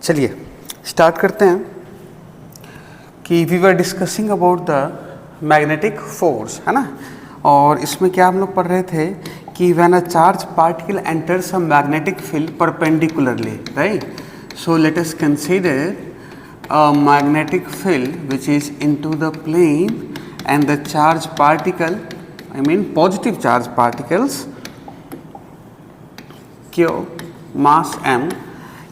चलिए स्टार्ट करते हैं कि we were discussing about the magnetic force, है ना। और इसमें क्या हम लोग पढ़ रहे थे कि when a charge particle enters a magnetic field perpendicularly, right. So let us consider a magnetic field which is into the plane and the charge particle, I mean positive charge particles Q mass m,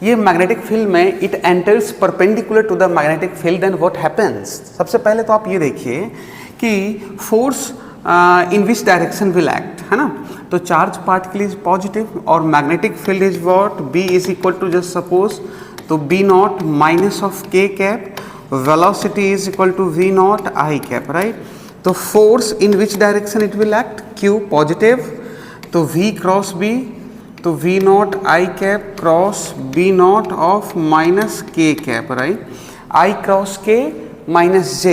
ये magnetic field में it enters perpendicular to the magnetic field, then what happens. सबसे पहले तो आप ये देखिए कि force in which direction will act, है ना। तो चार्ज पार्टिकल इज पॉजिटिव और magnetic field is what, B is equal to, just suppose, तो B not minus of K cap, velocity is equal to V not I cap, right. तो force in which direction it will act, Q positive, तो V cross B, तो V not I cap cross B not of minus K cap, right. I cross K minus J,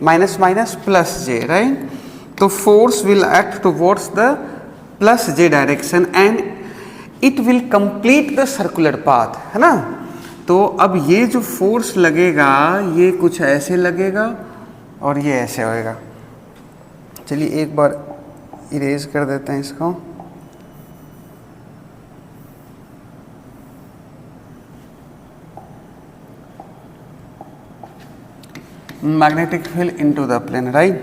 minus minus plus J, right. तो force will act towards the plus J direction and it will complete the circular path, है ना। तो अब ये जो force लगेगा ये कुछ ऐसे लगेगा और ये ऐसे होएगा। चलिए एक बार इरेज कर देते हैं इसको। Magnetic field into the plane, right?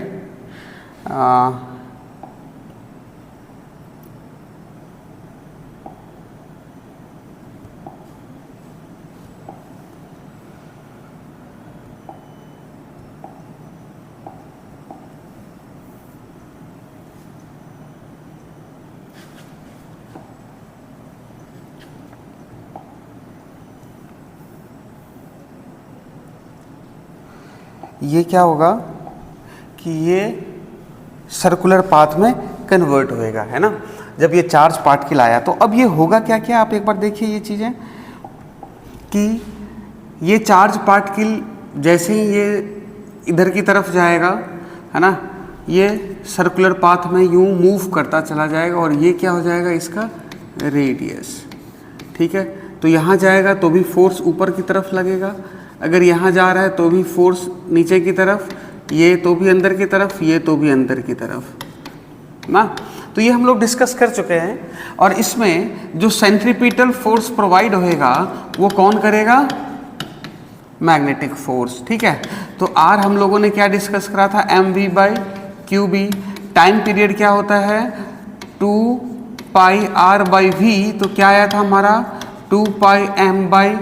ये क्या होगा कि ये सर्कुलर पाथ में कन्वर्ट होएगा, है ना, जब ये चार्ज पार्टिकल आया। तो अब ये होगा क्या क्या, आप एक बार देखिए ये चीज़ें कि ये चार्ज पार्टिकल जैसे ही ये इधर की तरफ जाएगा, है ना, ये सर्कुलर पाथ में यूं मूव करता चला जाएगा और ये क्या हो जाएगा, इसका रेडियस, ठीक है। तो यहाँ जाएगा तो भी फोर्स ऊपर की तरफ लगेगा, अगर यहाँ जा रहा है तो भी फोर्स नीचे की तरफ, ये तो भी अंदर की तरफ, ये तो भी अंदर की तरफ ना। तो ये हम लोग डिस्कस कर चुके हैं। और इसमें जो सेंट्रीपिटल फोर्स प्रोवाइड होएगा वो कौन करेगा, मैग्नेटिक फोर्स, ठीक है। तो आर हम लोगों ने क्या डिस्कस करा था, mv by Q B. Time period क्या होता है, 2 पाई आर बाई वी, तो क्या आया था हमारा 2 pi M by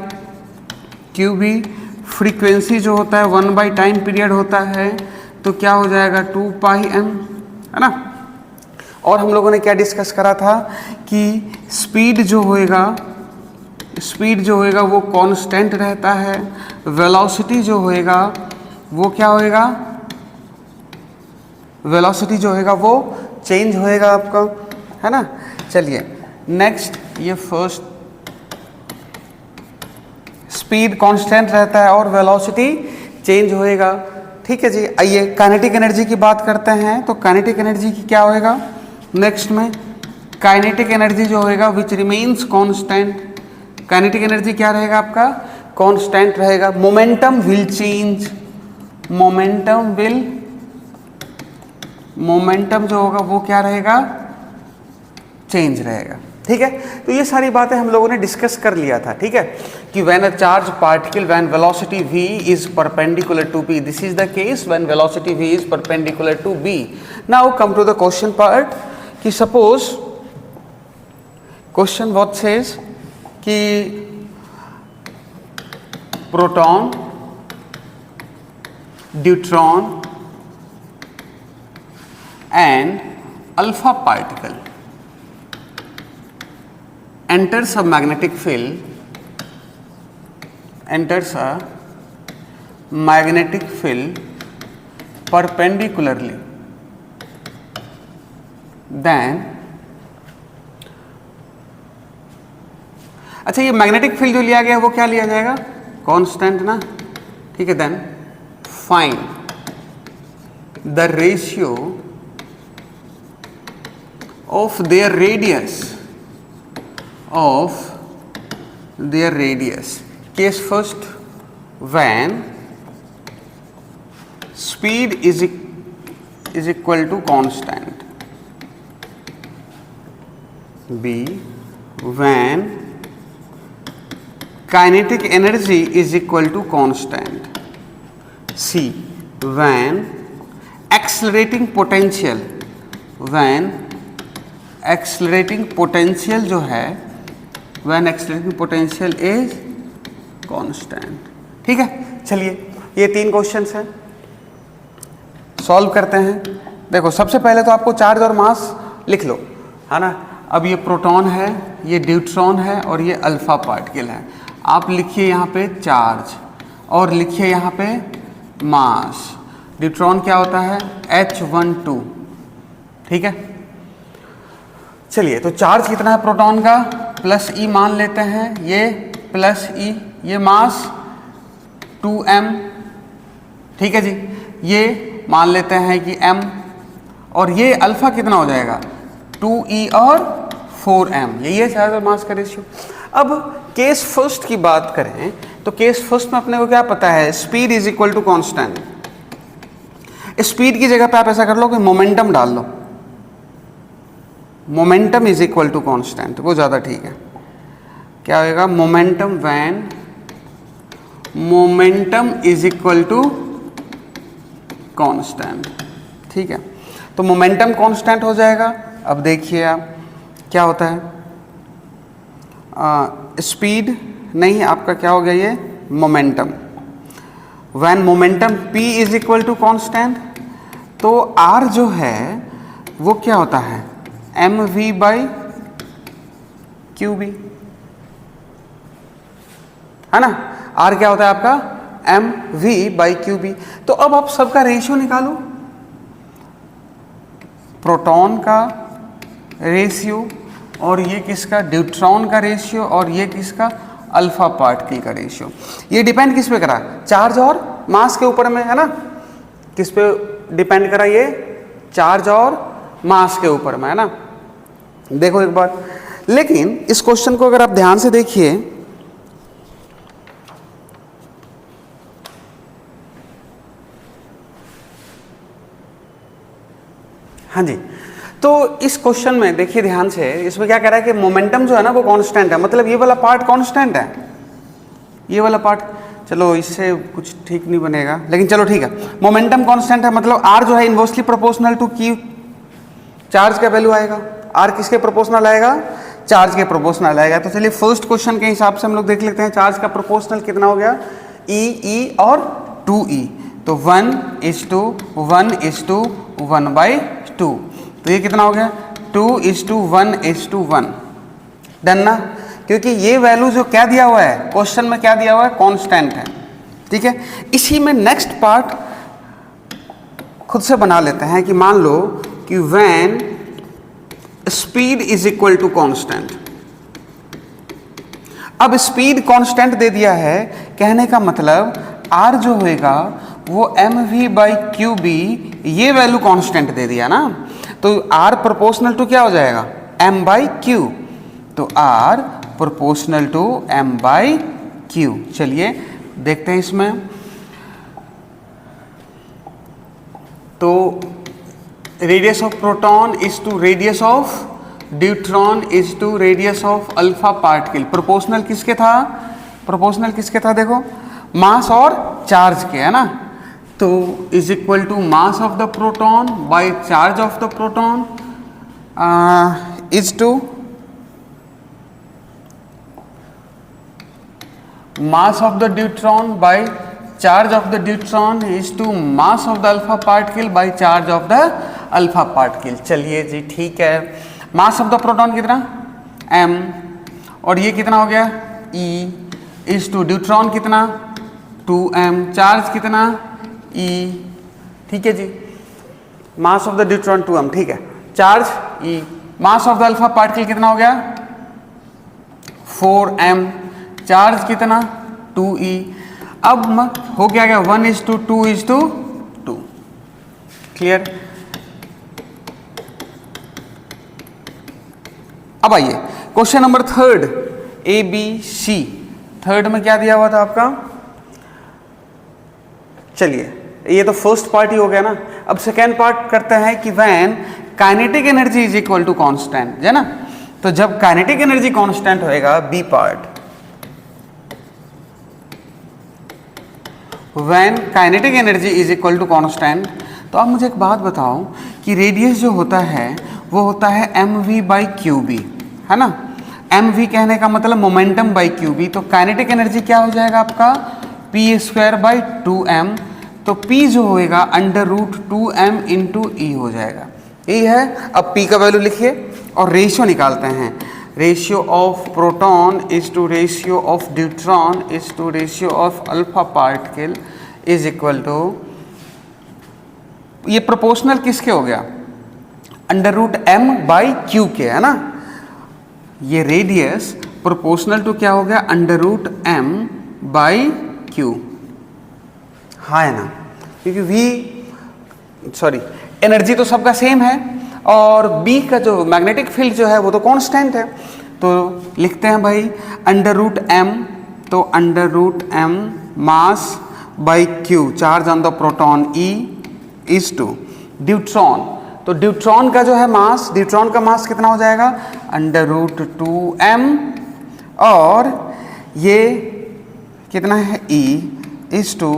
Q B. Frequency जो होता है 1 बाई टाइम पीरियड होता है, तो क्या हो जाएगा 2 पाई एम, है ना। और हम लोगों ने क्या डिस्कस करा था कि स्पीड जो होएगा वो कांस्टेंट रहता है, वेलोसिटी जो होएगा वो क्या होएगा, वेलोसिटी जो होएगा वो चेंज होएगा आपका, है ना। चलिए नेक्स्ट, ये फर्स्ट स्पीड कांस्टेंट रहता है और वेलोसिटी चेंज होएगा, ठीक है जी। आइए काइनेटिक एनर्जी की बात करते हैं। तो काइनेटिक एनर्जी की क्या होएगा, नेक्स्ट में काइनेटिक एनर्जी जो होएगा which remains constant. Kinetic energy क्या रहेगा आपका, कांस्टेंट रहेगा। मोमेंटम विल चेंज, मोमेंटम जो होगा वो क्या रहेगा, चेंज रहेगा, ठीक है। तो ये सारी बातें हम लोगों ने डिस्कस कर लिया था, ठीक है, कि when a charge particle, when velocity v is perpendicular to b, this is the case when velocity v is perpendicular to b। Now come to the question part कि सपोज क्वेश्चन व्हाट सेज कि proton, deuteron and alpha particle enters a magnetic field perpendicularly, then अच्छा ये magnetic field जो लिया गया वो क्या लिया जाएगा, कांस्टेंट ना, ठीक है। Then find the ratio of their radius case first, when speed is equal to constant, B when kinetic energy is equal to constant, C when accelerating potential, when accelerating potential जो है, when accelerating potential is constant. ठीक है, चलिए ये 3 questions हैं, solve करते हैं। देखो सबसे पहले तो आपको चार्ज और मास लिख लो, है ना। अब ये प्रोटॉन है, ये ड्यूट्रॉन है और ये अल्फा पार्टिकल है। आप लिखिए यहाँ पे चार्ज और लिखिए यहाँ पे मास। ड्यूट्रॉन क्या होता है, H12, ठीक है। चलिए तो चार्ज कितना है प्रोटॉन का, प्लस ई मान लेते हैं, ये प्लस ई, ये मास 2m, ठीक है जी। ये मान लेते हैं कि m, और ये अल्फा कितना हो जाएगा 2e और 4m, यही है चार्ज और मास का रेशियो। अब केस फर्स्ट की बात करें तो केस फर्स्ट में अपने को क्या पता है, speed is equal to constant. Speed की जगह पे आप ऐसा कर लो कि मोमेंटम डाल लो, momentum is equal to constant, वो ज़्यादा ठीक है। क्या होगा, momentum when momentum is equal to constant, ठीक है। तो मोमेंटम कांस्टेंट हो जाएगा। अब देखिए आप क्या होता है, स्पीड नहीं, आपका क्या हो गया ये momentum. When momentum p is equal to constant, तो r जो है वो क्या होता है mv बाई qb, है ना। r क्या होता है आपका mv बाई qb। तो अब आप सबका रेशियो निकालो, प्रोटॉन का रेशियो और ये किसका ड्यूट्रॉन का रेशियो और ये किसका अल्फा पार्टिकल का रेशियो। ये डिपेंड किस पे करा, चार्ज और मास के ऊपर में, है ना। किस पे डिपेंड करा, ये चार्ज और मास के ऊपर में, है ना। देखो एक बार, लेकिन इस क्वेश्चन को अगर आप ध्यान से देखिए, हाँ जी, तो इस क्वेश्चन में देखिए ध्यान से, इसमें क्या कह रहा है कि मोमेंटम जो है ना वो कांस्टेंट है, मतलब ये वाला पार्ट कांस्टेंट है, ये वाला पार्ट। चलो इससे कुछ ठीक नहीं बनेगा, लेकिन चलो ठीक है, मोमेंटम कांस्टेंट है, मतलब r जो है inversely proportional to q, charge का वैल्यू आएगा। r किसके प्रोपोर्शनल आएगा, चार्ज के प्रोपोर्शनल आएगा। तो चलिए फर्स्ट क्वेश्चन के हिसाब से हम लोग देख लेते हैं, चार्ज का प्रोपोर्शनल कितना हो गया, e और 2e, तो 1:1:1/2, तो ये कितना हो गया 2:1:1, डन ना। क्योंकि ये वैल्यू जो क्या दिया हुआ है क्वेश्चन में, क्या दिया हुआ है, कांस्टेंट है, ठीक है। इसी में नेक्स्ट पार्ट खुद से बना लेते हैं कि मान लो कि when speed is equal to constant. अब स्पीड कांस्टेंट दे दिया है, कहने का मतलब r जो होएगा वो mv बाई qb, ये वैल्यू कांस्टेंट दे दिया ना, तो r प्रोपोर्शनल टू क्या हो जाएगा m बाई q, तो r proportional to m by q। चलिए देखते हैं इसमें, तो radius of proton is to radius of deuteron is to radius of alpha particle. Proportional किसके था, प्रोपोर्शनल किसके था, देखो मास और चार्ज के, है ना। तो is equal to mass of the proton by charge of the proton is to mass of the neutron by charge of the neutron is to mass of the alpha particle by charge of the alpha particle। चलिए जी ठीक है, mass of the proton कितना m, और ये कितना हो गया e, is to neutron कितना 2m, चार्ज कितना e, ठीक है जी। mass of the neutron 2m, ठीक है, charge e, mass of the alpha particle कितना हो गया 4m, चार्ज कितना 2e। अब हो क्या गया 1:2:2, क्लियर। अब आइए क्वेश्चन नंबर 3, ABC थर्ड में क्या दिया हुआ था आपका? चलिए ये तो फर्स्ट पार्ट ही हो गया ना। अब सेकेंड पार्ट करते हैं कि when kinetic energy is equal to constant, है ना। तो जब काइनेटिक एनर्जी कांस्टेंट होएगा, B part, when kinetic energy is equal to constant. तो आप मुझे एक बात बताओ कि रेडियस जो होता है वो होता है mv बाई क्यू बी, है ना। mv कहने का मतलब मोमेंटम बाई क्यू बी। तो काइनेटिक एनर्जी क्या हो जाएगा आपका? P square by 2m। तो p जो होएगा अंडर रूट 2m इंटू ई हो जाएगा, यही है। अब p का वैल्यू लिखिए और रेशियो निकालते हैं। Ratio of proton is to ratio of deuteron is to ratio of alpha particle is equal to, ये प्रोपोर्शनल किसके हो गया? Under root m by q के, है ना। ये रेडियस प्रोपोर्शनल टू क्या हो गया? Under root m by q, हाँ है ना, क्योंकि एनर्जी तो सबका सेम है और B का जो मैग्नेटिक फील्ड जो है वो तो कांस्टेंट है। तो लिखते हैं भाई अंडर रूट m, तो under root m mass by q, charge on the proton E is to deuteron. तो ड्यूट्रॉन का जो है मास, ड्यूट्रॉन का मास कितना हो जाएगा? अंडर रूट 2m, और ये कितना है? E is to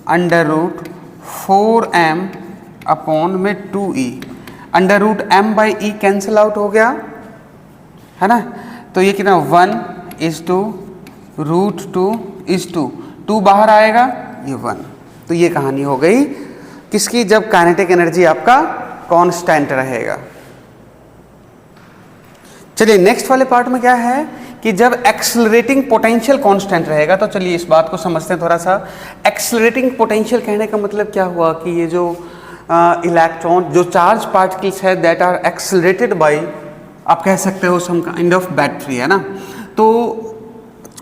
under root 4m upon में 2e। Under root m by e cancel out हो गया, है ना। तो ये कितना? 1 is to root 2 is to 2 बाहर आएगा, ये 1। तो ये कहानी हो गई किसकी? जब काइनेटिक एनर्जी आपका कांस्टेंट रहेगा। चलिए नेक्स्ट वाले पार्ट में क्या है कि जब एक्सेलरेटिंग पोटेंशियल कांस्टेंट रहेगा। तो चलिए इस बात को समझते हैं थोड़ा सा। एक्सेलरेटिंग पोटेंशियल कहने का मतलब क्या हुआ कि ये जो इलेक्ट्रॉन, जो चार्ज पार्टिकल्स है दैट आर एक्सेलरेटेड बाय, आप कह सकते हो सम काइंड ऑफ बैटरी, है ना। तो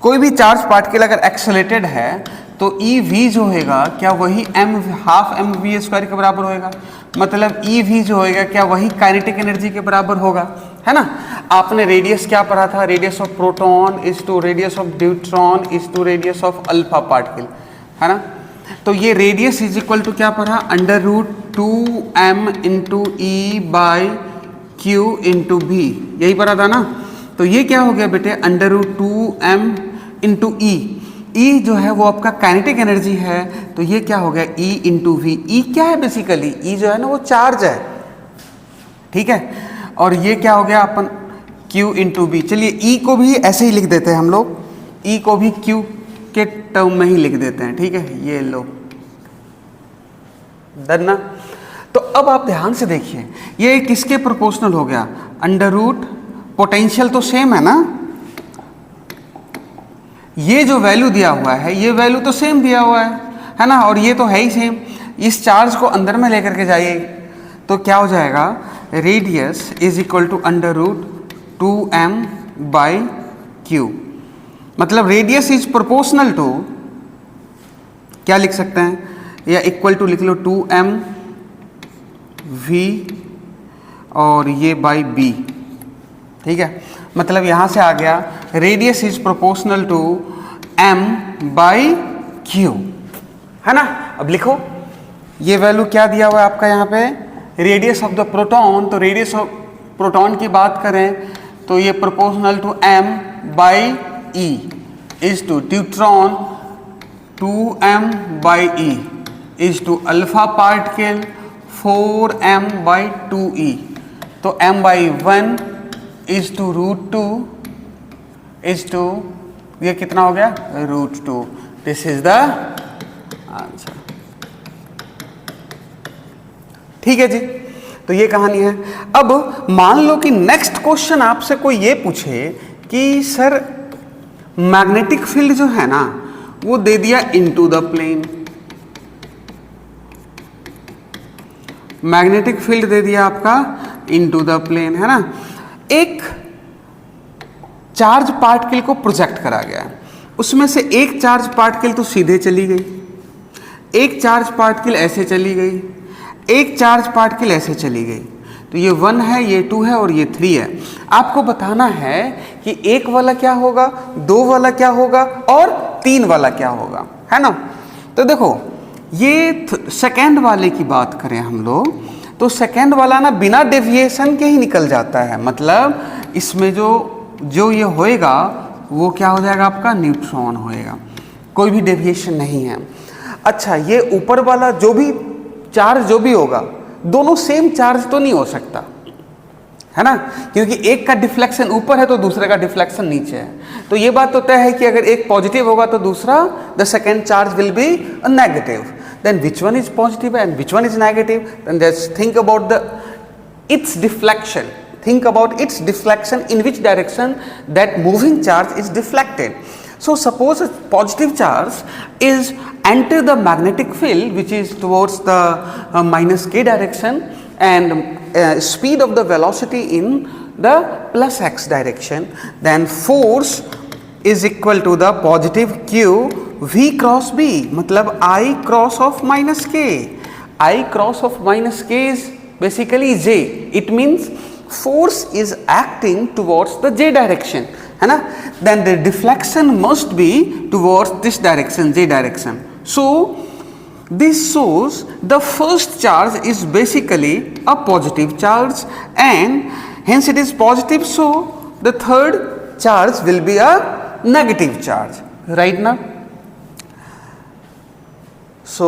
कोई भी चार्ज पार्टिकल अगर एक्सेलरेटेड है तो ई वी जो होगा क्या वही हाफ एम वी स्क्वायर के बराबर होएगा? मतलब ई वी जो होएगा क्या वही काइनेटिक एनर्जी के बराबर होगा, है ना। आपने रेडियस क्या पढ़ा था? Radius of proton is to radius of deuteron is to radius of alpha particle, है ना। तो ये रेडियस इज इक्वल टू क्या पढ़ा? Under root 2m into e by q into B, यही पढ़ा था ना। तो ये क्या हो गया बेटे? अंडर रूट 2m इंटू ई। ई जो है वो आपका काइनेटिक एनर्जी है, तो ये क्या हो गया? E into we. ई क्या है बेसिकली? ई जो है ना वो चार्ज है, ठीक है। और ये क्या हो गया अपन? Q into B. चलिए E को भी ऐसे ही लिख देते हैं हम लोग, E को भी Q के टर्म में ही लिख देते हैं, ठीक है। ये लो डन ना। तो अब आप ध्यान से देखिए ये किसके प्रोपोर्शनल हो गया? अंडर रूट, पोटेंशियल तो सेम है ना, ये जो वैल्यू दिया हुआ है ये वैल्यू तो सेम दिया हुआ है ना, और ये तो है ही सेम। इस चार्ज को अंदर में लेकर के जाइए तो क्या हो जाएगा? Radius is equal to under root 2m by q. मतलब रेडियस इज प्रोपोर्शनल टू, क्या लिख सकते हैं? या इक्वल टू लिख लो 2m v और ये बाई b, ठीक है। मतलब यहां से आ गया radius is proportional to m by q, है ना। अब लिखो ये वैल्यू क्या दिया हुआ है आपका यहाँ पे? Radius of the proton. तो रेडियस ऑफ प्रोटॉन की बात करें तो ये proportional to m by e is to deuteron 2m by e is to alpha particle 4m by 2e। तो m by 1 is to root 2 is to, ये कितना हो गया? Root 2। This is the answer, ठीक है जी। तो ये कहानी है। अब मान लो कि नेक्स्ट क्वेश्चन आपसे कोई ये पूछे कि सर मैग्नेटिक फील्ड जो है ना वो दे दिया into the plane, magnetic field दे दिया आपका इनटू द प्लेन, है ना। एक चार्ज पार्टिकल को प्रोजेक्ट करा गया है, उसमें से एक चार्ज पार्टिकल तो सीधे चली गई, एक चार्ज पार्टिकल ऐसे चली गई, एक चार्ज पार्टिकल ऐसे चली गई। तो ये 1 है, ये 2 है और ये 3 है। आपको बताना है कि एक वाला क्या होगा, दो वाला क्या होगा और तीन वाला क्या होगा, है ना। तो देखो ये सेकेंड वाले की बात करें हम लोग, तो सेकेंड वाला ना बिना डेविएशन के ही निकल जाता है, मतलब इसमें जो ये होएगा वो क्या हो जाएगा, आपका न्यूट्रॉन होएगा, कोई भी डेविएशन नहीं है। अच्छा, ये ऊपर वाला जो भी चार्ज जो भी होगा, दोनों सेम चार्ज तो नहीं हो सकता, है ना, क्योंकि एक का डिफ्लेक्शन ऊपर है तो दूसरे का डिफ्लेक्शन नीचे है। तो ये बात तो तय है कि अगर एक पॉजिटिव होगा तो दूसरा, the second charge will be a negative. Then which one is positive and which one is negative, then just think about its deflection. Think about its deflection, in which direction that moving charge is deflected. So suppose a positive charge is enter the magnetic field which is towards the minus k direction, and speed of the velocity in the plus x direction, then force is equal to the positive q v cross b, मतलब I cross of minus k. I cross of minus k is basically j. It means force is acting towards the j direction, है ना, then the deflection must be towards this direction, j direction. So this shows the first charge is basically a positive charge and hence it is positive, so the third charge will be a negative charge, right now. So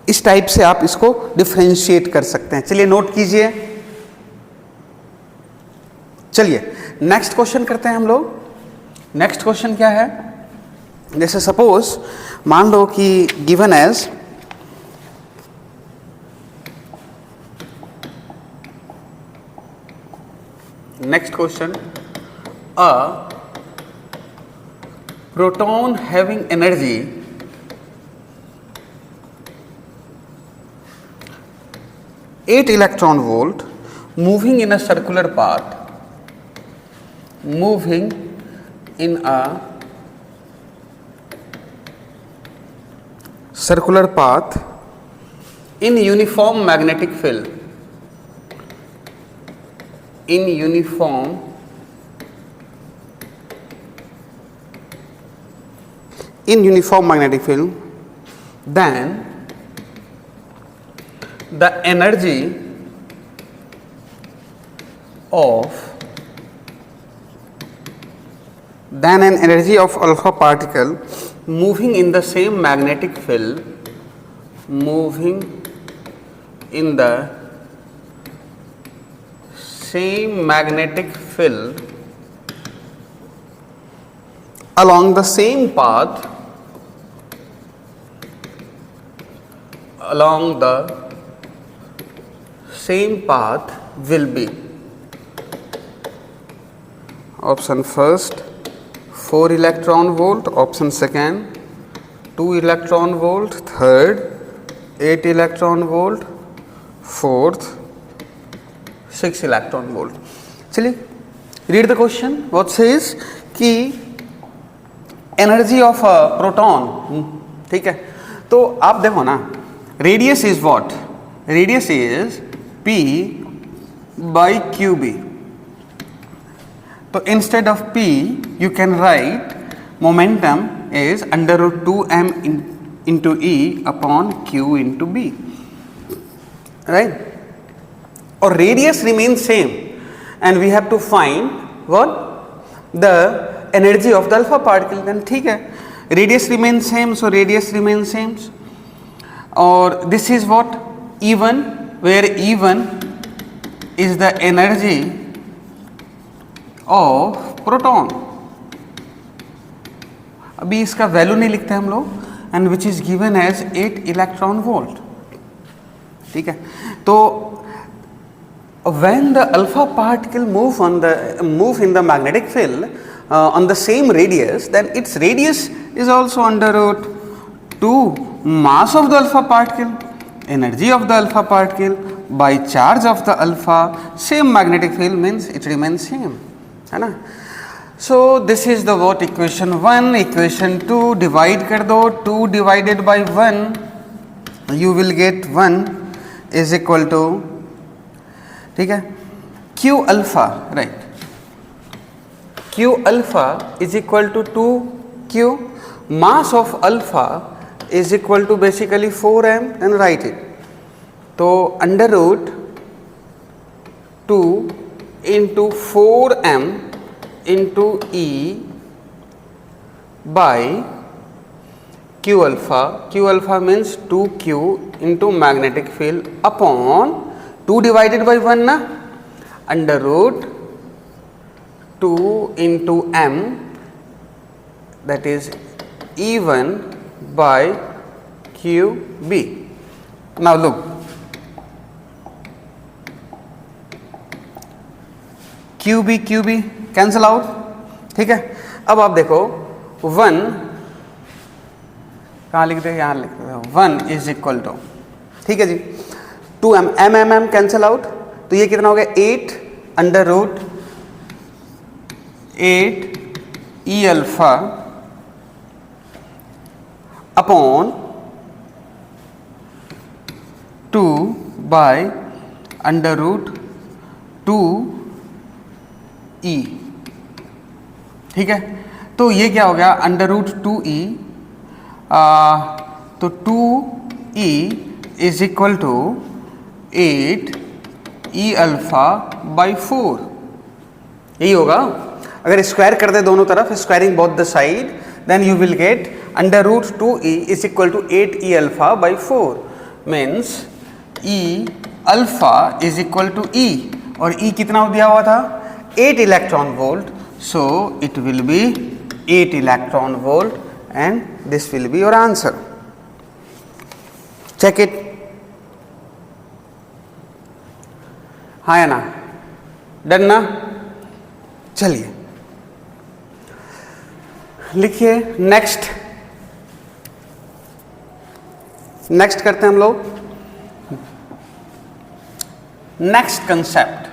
इस type से आप इसको differentiate कर सकते हैं। चलिए note कीजिए। चलिए नेक्स्ट क्वेश्चन करते हैं हम लोग। नेक्स्ट क्वेश्चन क्या है, जैसे सपोज मान लो कि given as next question, a proton having energy 8 electron volt moving in a circular path, moving in a circular path in uniform magnetic field, in uniform magnetic field, then the energy of alpha particle moving in the same magnetic field, moving in the same magnetic field along the same path, along the same path will be option first 4 electron volt, option second 2 electron volt, third 8 electron volt, fourth 6 electron volt. चलिए read the question. What says कि energy of proton, ठीक है, तो आप देखो ना, radius is what, radius is P by QB. तो instead of P you can write momentum is under root 2m into E upon Q into B, right? Or radius remains same and we have to find what the energy of the alpha particle. Then ठीक है, radius remains same, so radius remains same. Or this is what E1, where E1 is the energy of proton. अभी इसका value नहीं लिखते हम लोग, and which is given as 8 electron volt, ठीक है। तो when the alpha particle move in the magnetic field on the same radius, then its radius is also under root 2 mass of the alpha particle, energy of the alpha particle by charge of the alpha, same magnetic field means it remains same, है ना। So this is the what equation 1, equation 2 divide कर दो, 2 divided by 1 you will get 1 is equal to, ठीक है, Q alpha, right. Q alpha is equal to 2Q, mass of alpha is equal to basically 4m, and write it. तो under root 2 into 4m into E by Q alpha. Q alpha means 2Q into magnetic field upon 2 divided by 1 ना, under root 2 into m, that is E1 by QB. Now look, QB cancel out, ठीक है. अब आप देखो 1 कहाँ लिख दे, यहाँ लिख दे 1 इज इक्वल टू, ठीक है जी, 2m, m कैंसिल आउट, तो ये कितना हो गया 8 under root 8 E alpha upon 2 by under root 2 E, ठीक है. तो ये क्या हो गया अंडर रूट 2E, तो 2E is equal to 8 E alpha by 4, यही होगा. अगर स्क्वायर कर दे दोनों तरफ, squaring both the side, then you will get under root 2E is equal to 8 E alpha by 4, means E alpha is equal to E, और E कितना दिया हुआ था 8 electron volt, so it will be 8 electron volt and this will be your answer. Check it. हाँ या ना, done ना. चलिए लिखिए नेक्स्ट करते हैं हम लोग. नेक्स्ट कंसेप्ट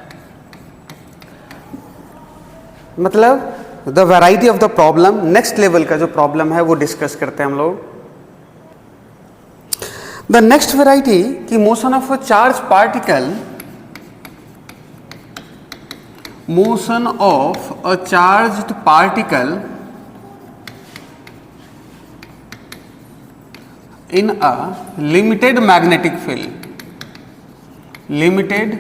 मतलब the variety of the problem, next level का जो प्रॉब्लम है वो डिस्कस करते हैं हम लोग. द नेक्स्ट वैरायटी की motion of a charge particle, motion of a charged particle in a limited magnetic field, limited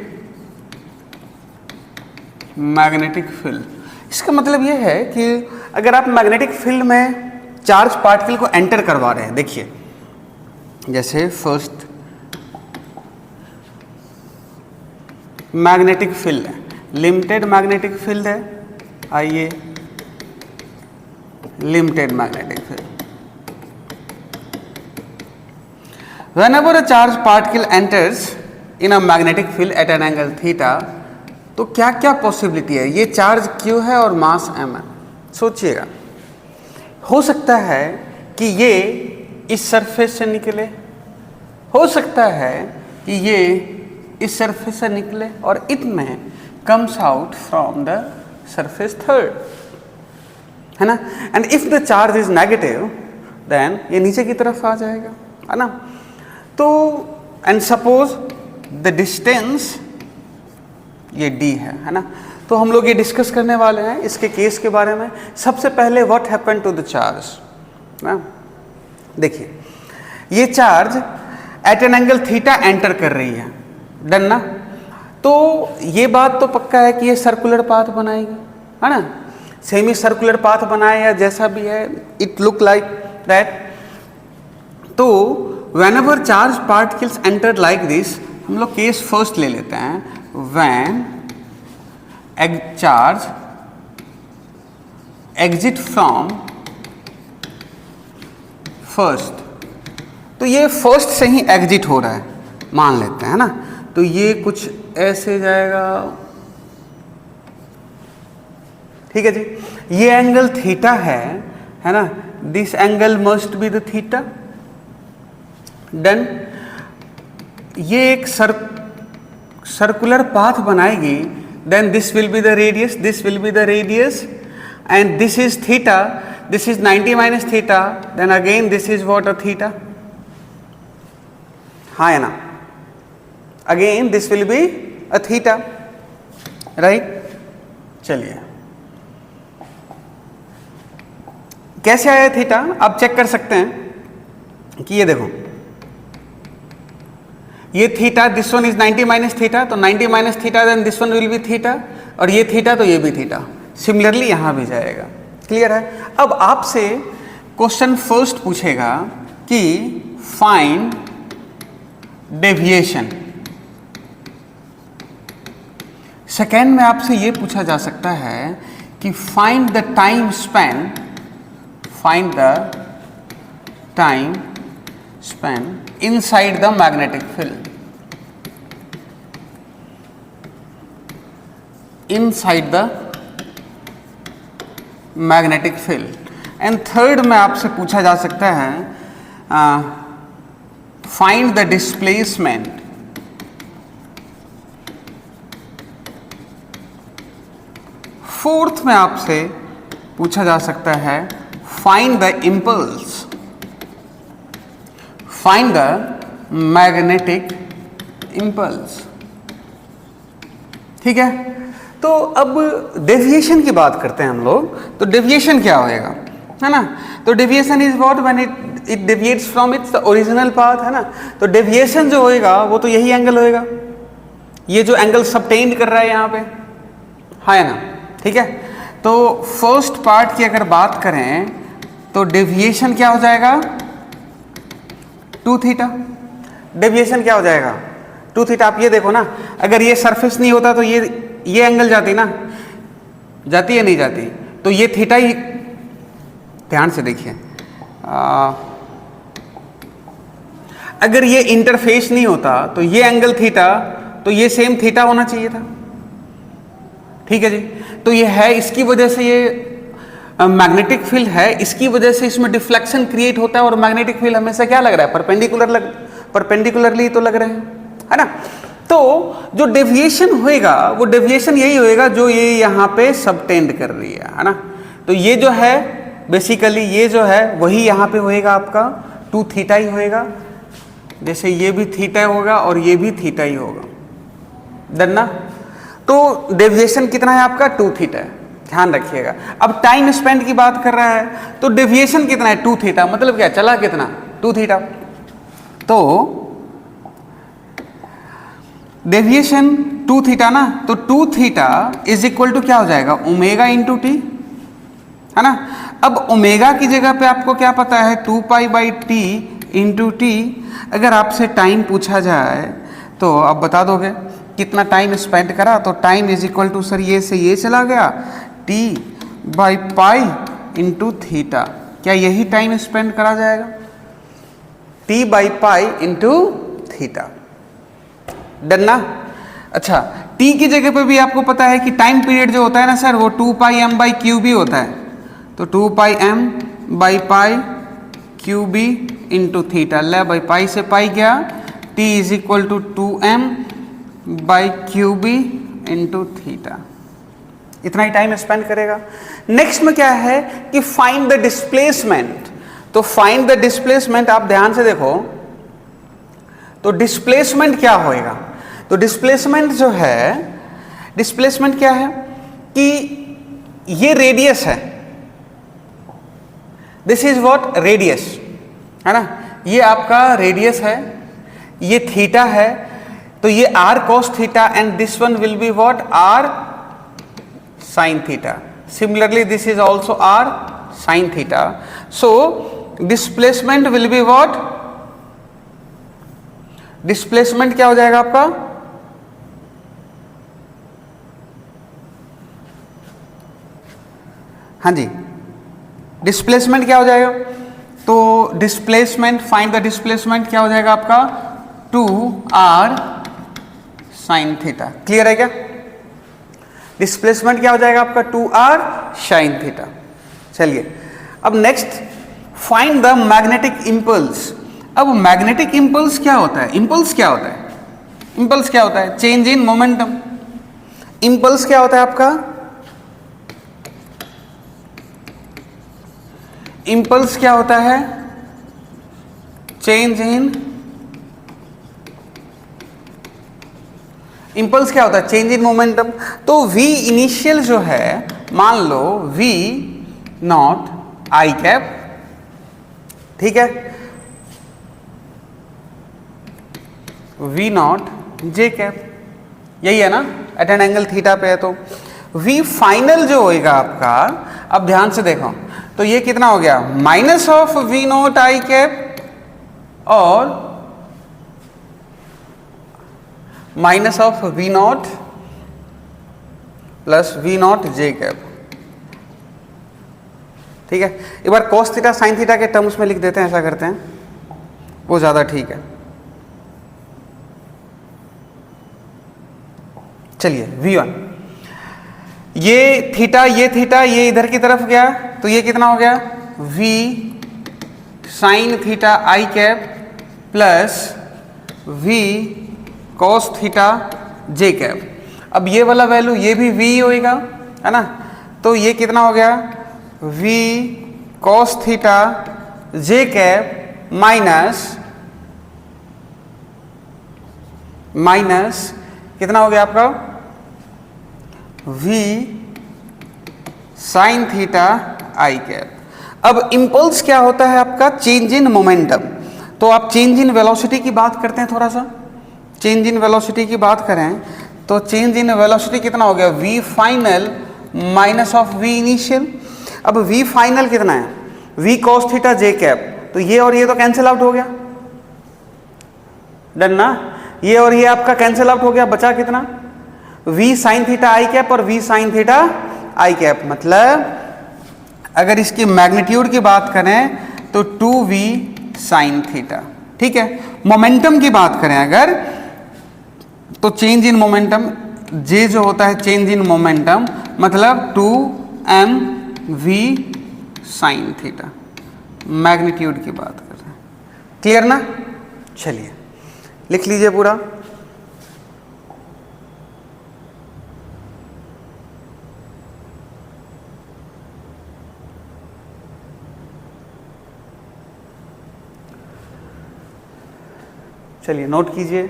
magnetic field. इसका मतलब यह है कि अगर आप मैग्नेटिक फील्ड में चार्ज पार्टिकल को एंटर करवा रहे हैं, देखिए जैसे फर्स्ट मैग्नेटिक फील्ड है, लिमिटेड मैग्नेटिक फील्ड है, आइए limited magnetic field. Whenever a charged particle enters in a magnetic field at an angle theta, तो क्या क्या पॉसिबिलिटी है. ये चार्ज Q है और मास M है. सोचिएगा, हो सकता है कि ये इस सरफेस से निकले, हो सकता है कि ये इस सरफेस से निकले, और इट में comes out from the surface third, है ना. And if the charge is negative then ये नीचे की तरफ आ जाएगा, है ना. तो एंड सपोज द डिस्टेंस ये d है ना. तो हम लोग ये डिस्कस करने वाले हैं इसके केस के बारे में. सबसे पहले what happened to the charge ना. देखिए ये charge at an angle theta enter कर रही है, डन ना. तो ये बात तो पक्का है कि ये सर्कुलर पाथ बनाएगी, है ना. सेमी सर्कुलर पाथ बनाए या जैसा भी है, इट लुक लाइक दैट. तो whenever charged particles enter like this, हम लोग केस फर्स्ट ले लेते हैं. when charge exit from first, तो ये फर्स्ट से ही एग्जिट हो रहा है मान लेते हैं, ना. तो ये कुछ ऐसे जाएगा, ठीक है जी. ये एंगल थीटा है ना. This angle must be the theta, done. ये एक सर्कुलर पाथ बनाएगी, then this will be the radius, this will be the radius, and this is theta, this is 90 minus theta, then again this is what a theta, हाँ है ना. Again this will be a theta, right. चलिए कैसे आया theta आप check कर सकते हैं कि ये देखो, ये theta, this one is 90 minus theta, तो 90 minus theta then this one will be theta, और ये थीटा तो ये भी थीटा, सिमिलरली यहां भी जाएगा। क्लियर है? अब आपसे क्वेश्चन फर्स्ट पूछेगा कि फाइंड डेविएशन। सेकेंड में आपसे ये पूछा जा सकता है कि find the time span, find the time span inside the magnetic field, inside the magnetic field. And third में आपसे पूछा जा सकता है फाइंड द डिस्प्लेसमेंट, फोर्थ में आपसे पूछा जा सकता है find the impulse, find the magnetic impulse. ठीक है, तो अब डेविएशन की बात करते हैं हम लोग। तो डेविएशन क्या होएगा, है ना? तो deviation is what when it deviates from its original path, है ना? तो डेविएशन जो होएगा वो तो यही एंगल होएगा, ये जो एंगल सबटेंड कर रहा है यहाँ पे, है ना? ठीक है, तो फर्स्ट पार्ट की अगर बात करें तो डेविएशन क्या हो जाएगा, 2 थीटा। डेविएशन क्या हो जाएगा, 2 थीटा। आप ये देखो ना, अगर ये सरफेस नहीं होता तो ये एंगल जाती ना, जाती है नहीं जाती, तो ये थीटा ही, ध्यान से देखिए, अगर ये इंटरफेस नहीं होता तो ये एंगल थीटा, तो ये सेम थीटा होना चाहिए था। ठीक है जी, तो ये है, इसकी वजह से ये मैग्नेटिक फील्ड है, इसकी वजह से इसमें डिफ्लेक्शन क्रिएट होता है, और मैग्नेटिक फील्ड हमेशा क्या लग रहा है, परपेंडिकुलरली तो लग रहे हैं, है ना? तो जो डेविएशन होएगा वो डेविएशन यही होएगा जो ये यहाँ पे सबटेंड कर रही है ना? तो ये जो है बेसिकली, ये जो है वही यहाँ पे होएगा आपका 2 थीटा ही होएगा, जैसे ये भी थीटा होगा और ये भी थीटा ही होगा, डन ना? तो डेविएशन कितना है आपका, 2 थीटा है, ध्यान रखिएगा। अब टाइम स्पेंड की बात कर रहा है तो डेविएशन कितना है, 2 थीटा, मतलब क्या, चला कितना, 2 थीटा। तो डेविएशन 2 थीटा ना, तो 2 थीटा इज इक्वल टू क्या हो जाएगा, ओमेगा इंटू टी, है ना? अब ओमेगा की जगह पे आपको क्या पता है, 2 pi by t into T. अगर आपसे टाइम पूछा जाए तो आप बता दोगे कितना टाइम स्पेंड करा, तो time is equal to, sir ये से ये चला गया, T by pi into theta. क्या यही टाइम स्पेंड करा जाएगा, T by pi into theta, done ना? अच्छा, टी की जगह पे भी आपको पता है कि टाइम पीरियड जो होता है ना सर, वो 2 pi M by Q B होता है, तो 2 pi M by pi Q B into theta. ले बाई पाई से पाई गया, T is equal to 2m by Q B into theta, इतना ही टाइम स्पेंड करेगा। नेक्स्ट में क्या है कि फाइंड द डिस्प्लेसमेंट। तो फाइंड द डिस्प्लेसमेंट, आप ध्यान से देखो, तो डिस्प्लेसमेंट क्या होएगा, तो डिस्प्लेसमेंट जो है, डिस्प्लेसमेंट क्या है कि ये रेडियस है, दिस इज व्हाट, रेडियस, है ना? ये आपका रेडियस है, ये थीटा है, तो ये r cos theta and this one will be what, r sin theta. Similarly this is also r sin theta. So displacement will be what, displacement क्या हो जाएगा आपका, हाँ जी, डिस्प्लेसमेंट क्या हो जाएगा, तो डिस्प्लेसमेंट, फाइंड द डिस्प्लेसमेंट क्या हो जाएगा आपका, 2r sin थीटा। क्लियर है क्या? डिस्प्लेसमेंट क्या हो जाएगा आपका, 2r sin थीटा। चलिए अब next, find the magnetic impulse. अब मैग्नेटिक इंपल्स क्या होता है, इंपल्स क्या होता है, इंपल्स क्या होता है, चेंज इन मोमेंटम। इंपल्स क्या होता है आपका, इंपल्स क्या होता है, चेंज इन, इंपल्स क्या होता है, चेंज इन मोमेंटम। तो v इनिशियल जो है, मान लो v नॉट आई कैप, ठीक है, वी नॉट जे कैप, यही है ना, एट एन एंगल थीटा पे है। तो वी फाइनल जो होएगा आपका, अब ध्यान से देखो, तो ये कितना हो गया, minus of we not I cap और minus of we not plus V not J cap, ठीक है। एक बार cos थीटा साइन थीटा के टर्म्स में लिख देते हैं, ऐसा करते हैं, वो ज्यादा ठीक है। चलिए V1, ये थीटा ये इधर की तरफ गया, तो ये कितना हो गया, V sine theta I cap plus V cos theta J cap. अब ये वाला वैल्यू ये भी V होएगा, है ना, तो ये कितना हो गया, V cos theta J cap minus कितना हो गया आपका, V sine theta I cap. अब इंपल्स क्या होता है आपका, चेंज इन मोमेंटम। तो आप चेंज इन वेलोसिटी की बात करते हैं, थोड़ा सा चेंज इन वेलोसिटी की बात करें, तो चेंज इन वेलोसिटी कितना हो गया, V final minus of V initial. अब V फाइनल कितना है, V cos theta J cap, तो ये और ये तो कैंसिल आउट हो गया, डन ना, ये और ये आपका कैंसिल आउट हो गया, बचा कितना, V sine theta I cap और V sine theta I cap. मतलब अगर इसकी मैग्नीट्यूड की बात करें तो 2V साइन थीटा, ठीक है। मोमेंटम की बात करें अगर, तो चेंज इन मोमेंटम, J जो होता है चेंज इन मोमेंटम, मतलब 2mV साइन थीटा, मैग्नीट्यूड की बात कर रहे हैं, क्लियर ना। चलिए लिख लीजिए पूरा। चलिए नोट कीजिए।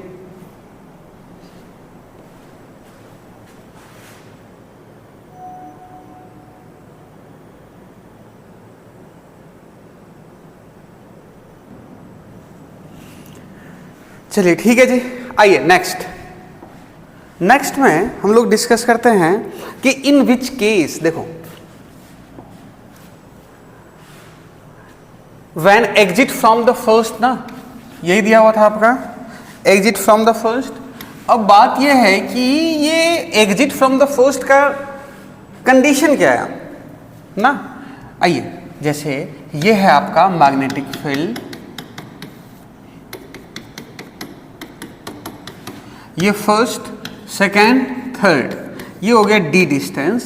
चलिए ठीक है जी, आइए नेक्स्ट में हम लोग डिस्कस करते हैं कि इन विच केस, देखो when exit from the first ना, यही दिया हुआ था आपका, एग्जिट फ्रॉम द फर्स्ट। अब बात यह है कि ये एग्जिट फ्रॉम द फर्स्ट का कंडीशन क्या है ना। आइए, जैसे ये है आपका मैग्नेटिक फील्ड, ये फर्स्ट सेकेंड थर्ड, ये हो गया d distance,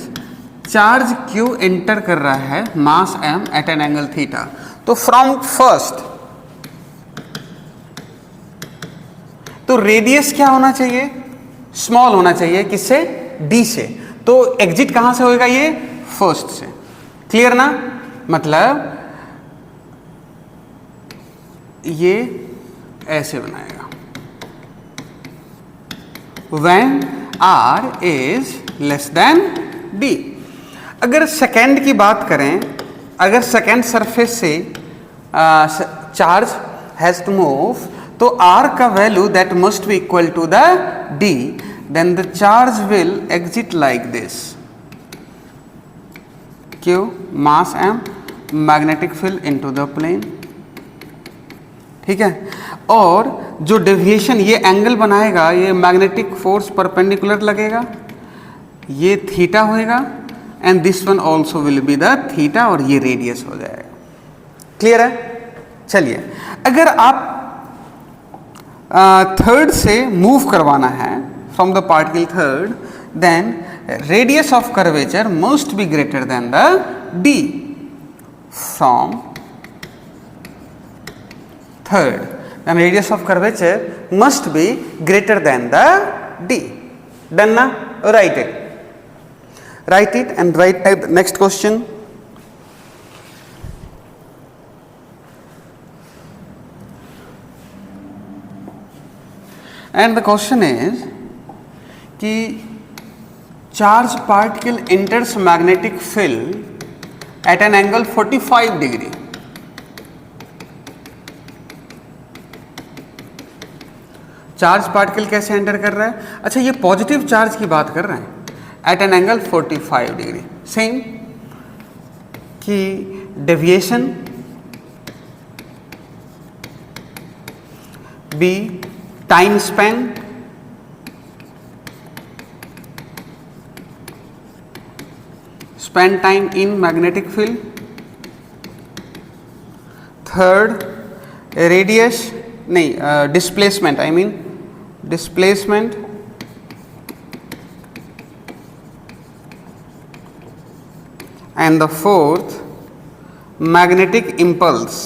charge q enter कर रहा है mass m at an angle theta. तो फ्रॉम फर्स्ट, तो रेडियस क्या होना चाहिए, स्मॉल होना चाहिए, किससे, d से। तो एग्जिट कहां से होएगा, ये फर्स्ट से, क्लियर ना। मतलब ये ऐसे बनाएगा, when r is less than d। अगर सेकेंड की बात करें, अगर सेकेंड सरफेस से चार्ज हैज टू मूव, तो r का value that must be equal to the d, then the charge will exit like this, q mass m magnetic field into the plane, ठीक है। और जो डेविएशन ये angle बनाएगा, ये मैग्नेटिक फोर्स परपेंडिकुलर लगेगा, ये थीटा होएगा, and this one also will be the theta, और ये रेडियस हो जाएगा, क्लियर है। चलिए, अगर आप थर्ड से मूव करवाना है, from the particle third, then radius of curvature must be greater than the d from third, then radius of curvature must be greater than the d. Done na? Write it and write the next question. And the question is कि charge particle enters magnetic field at an angle 45 degree. Charge particle कैसे enter कर रहा है? अच्छा, ये positive charge की बात कर रहे हैं at an angle 45 degree. Same कि deviation be time span, spend time in magnetic field, third radius नहीं displacement, I mean displacement, and the fourth magnetic impulse.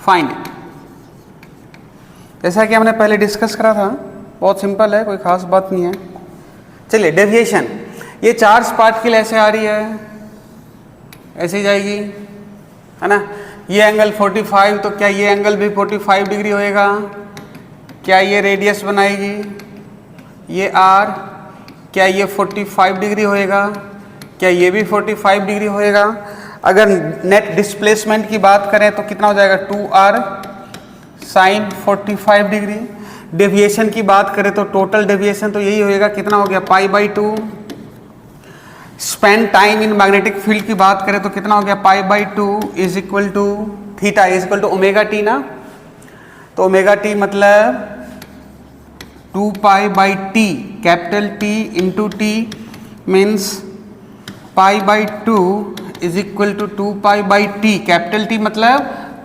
Find it. जैसा कि हमने पहले डिस्कस करा था, बहुत सिंपल है, कोई खास बात नहीं है। चलिए डेविएशन, ये चार्ज पार्टिकल ऐसे आ रही है, ऐसे ही जाएगी, है ना। ये एंगल 45, तो क्या ये एंगल भी 45 डिग्री होएगा? क्या ये रेडियस बनाएगी? ये आर, क्या ये 45 डिग्री होएगा? क्या ये भी 45 डिग्री होएगा? अगर नेट डिस्प्लेसमेंट की बात करें तो कितना हो जाएगा? 2r sign 45 degree. डेविएशन की बात करें तो टोटल डेविएशन तो यही होएगा, कितना हो गया? π/2। Spend time in magnetic field की बात करें तो कितना हो गया? π/2 is equal to theta is equal to omega T ना। तो ओमेगा टी मतलब 2π/t, capital T into T means π/2 is equal to 2π/t, capital T मतलब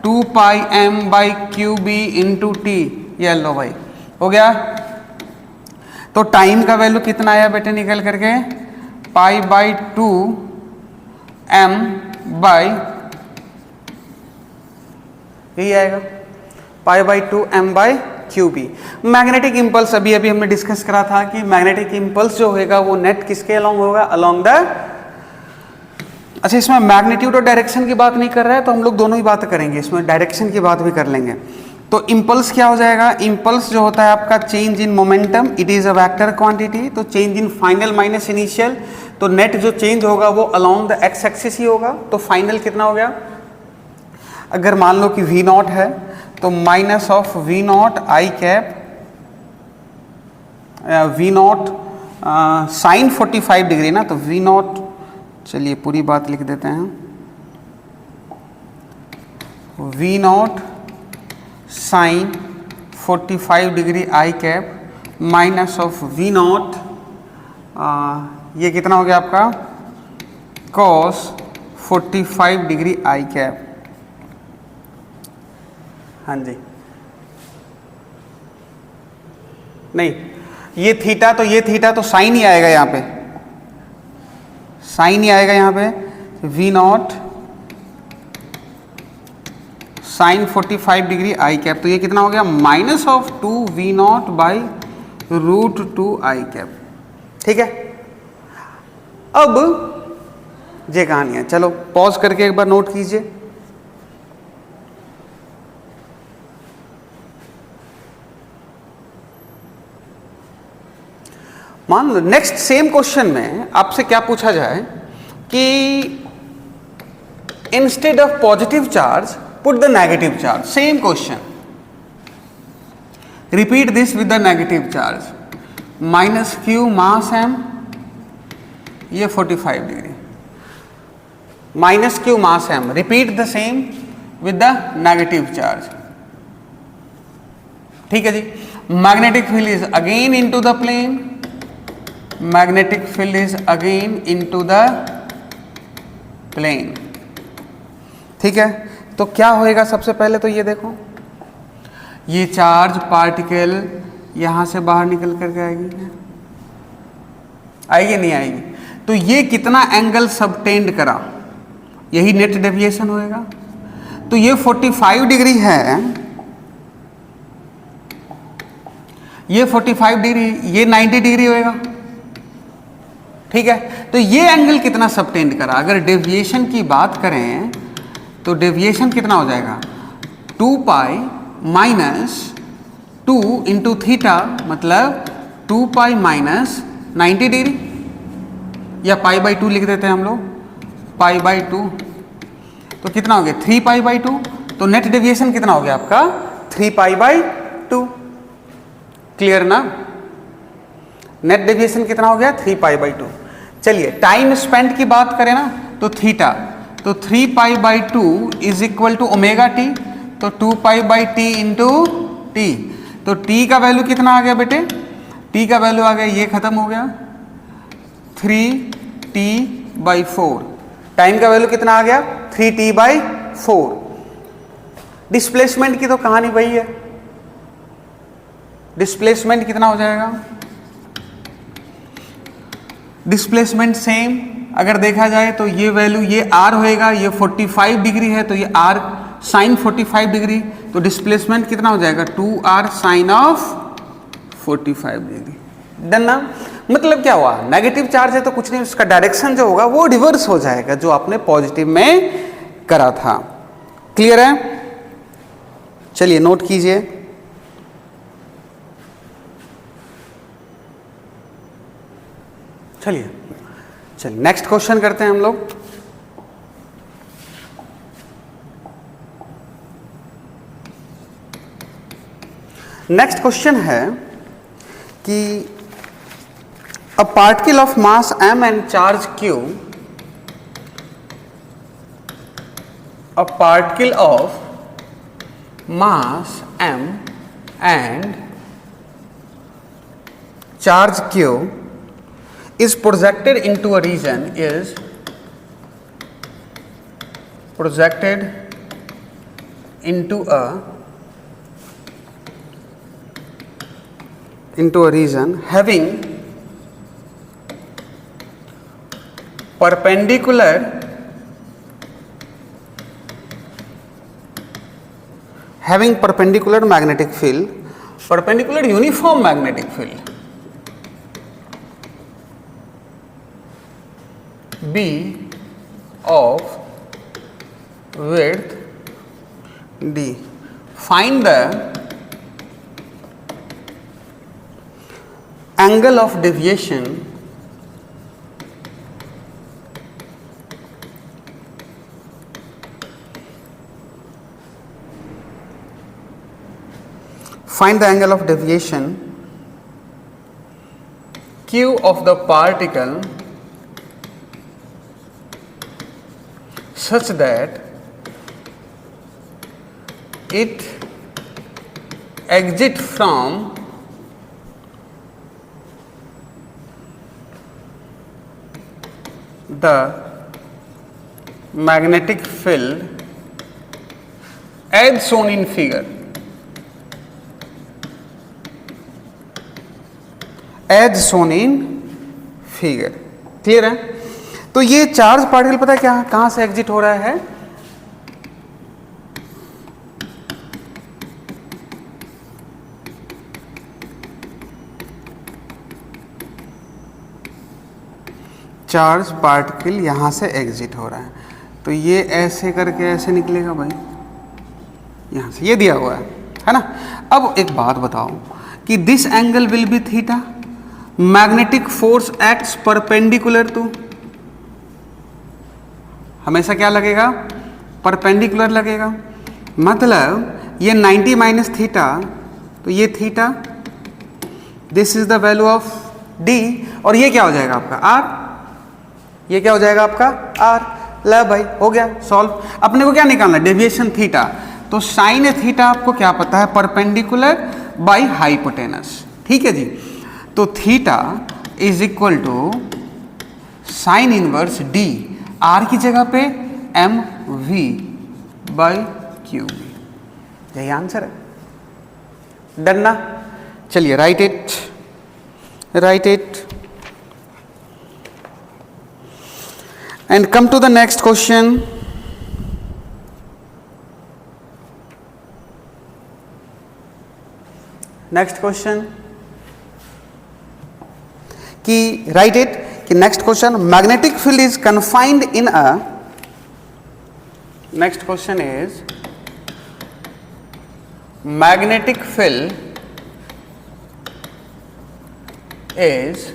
2πm/qb इंटू टी। ये लो भाई, हो गया। तो टाइम का वैल्यू कितना आया बेटे निकल करके? π/2 m बाई, यही आएगा π/2 m/qb। मैग्नेटिक इंपल्स अभी हमने डिस्कस करा था कि मैग्नेटिक इंपल्स जो होगा वो नेट किसके अलोंग होगा? अलोंग द, अच्छा इसमें मैग्नीट्यूड और डायरेक्शन की बात नहीं कर रहा है तो हम लोग दोनों ही बात करेंगे, इसमें डायरेक्शन की बात भी कर लेंगे। तो इम्पल्स क्या हो जाएगा? इम्पल्स जो होता है आपका change in momentum, it is a vector quantity. तो change in final minus initial, तो नेट जो चेंज होगा वो अलोंग द एक्स एक्सिस ही होगा। तो फाइनल कितना हो गया? अगर मान लो कि वी नॉट है तो minus of we not I cap, v naught sine 45 degree ना, तो वी नॉट, चलिए पूरी बात लिख देते हैं, v naught sine 45 degree i cap minus of we naught, ये कितना हो गया आपका? Cos 45 degree i cap. हाँ जी, नहीं ये थीटा, तो ये थीटा तो साइन ही आएगा यहाँ पे, साइन ही आएगा यहाँ पे। V naught sine 45 degree i cap, तो ये कितना हो गया? Minus of 2 v naught by √2 i cap. ठीक है, अब ये कहानी है। चलो पॉज करके एक बार नोट कीजिए। मान लो नेक्स्ट सेम क्वेश्चन में आपसे क्या पूछा जाए कि instead of positive charge put the negative charge. Same question, repeat this with the negative charge. Minus Q mass M, ये 45 डिग्री, minus Q mass M, repeat the same with the negative charge. ठीक है जी। Magnetic field is again into the plane, magnetic field is again into the plane। ठीक है, तो क्या होएगा? सबसे पहले तो ये देखो, ये चार्ज पार्टिकल यहां से बाहर निकल करके आएगी, आएगी नहीं आएगी? तो ये कितना एंगल सबटेंड करा, यही नेट डेविएशन होएगा। तो ये 45 डिग्री है, ये 45 डिग्री, ये 90 डिग्री होएगा। ठीक है, तो ये एंगल कितना सबटेंड करा? अगर डेविएशन की बात करें तो डेविएशन कितना हो जाएगा? 2π माइनस 2 इंटू थीटा, मतलब 2π माइनस 90 डिग्री। या पाई बाई 2 लिख देते हैं हम लोग, पाई बाई 2, तो कितना हो गया 3 पाई बाई 2, तो नेट डेविएशन कितना हो गया आपका 3 पाई बाई 2। क्लियर ना? नेट डेविएशन कितना हो गया 3 पाई बाई 2। चलिए टाइम स्पेंड की बात करें ना तो थीटा, तो 3 pi by 2 is equal to omega t, तो 2 pi by t into t, तो टी का वैल्यू कितना आ गया बेटे, टी का वैल्यू आ गया, ये खत्म हो गया 3t बाई 4, टाइम का वैल्यू कितना आ गया 3t बाई 4। डिस्प्लेसमेंट की तो कहानी वही है, डिस्प्लेसमेंट कितना हो जाएगा, डिस्प्लेसमेंट सेम अगर देखा जाए तो ये वैल्यू, ये r होएगा, ये 45 डिग्री है तो ये r साइन 45 डिग्री, तो डिस्प्लेसमेंट कितना हो जाएगा 2r sign of 45 degree. Done ना? मतलब क्या हुआ, नेगेटिव चार्ज है तो कुछ नहीं, उसका डायरेक्शन जो होगा वो रिवर्स हो जाएगा जो आपने पॉजिटिव में करा था। क्लियर है? चलिए नोट कीजिए। चलिए नेक्स्ट क्वेश्चन करते हैं हम लोग। नेक्स्ट क्वेश्चन है कि a particle of mass m and charge q, a particle of mass m and charge q is projected into a region, is projected into a region having perpendicular magnetic field, perpendicular uniform magnetic field B of width d. Find the angle of deviation q of the particle such that it exit from the magnetic field as shown in figure, as shown in figure। Clear है? तो ये charge particle पता है क्या कहां से exit हो रहा है, चार्ज पार्टिकल यहां से एग्जिट हो रहा है, तो ये ऐसे करके ऐसे निकलेगा भाई, यहां से, ये दिया हुआ है ना। अब एक बात बताओ कि this angle will be theta, magnetic force acts perpendicular to, हमेशा क्या लगेगा परपेंडिकुलर लगेगा, मतलब ये 90 माइनस थीटा, तो ये theta, this is the value of D, और ये क्या हो जाएगा आपका आर, ये क्या हो जाएगा आपका आर। ला भाई हो गया सॉल्व। अपने को क्या निकालना है डेविएशन थीटा, तो साइन थीटा आपको क्या पता है परपेंडिकुलर बाय हाइपोटेनस, ठीक है जी। तो theta is equal to sine inverse d, r की जगह पे M we by q v, यही आंसर है। डन ना? चलिए write it and come to the next question. Next question कि राइट इट कि next question, magnetic field is confined in a, next question is magnetic field is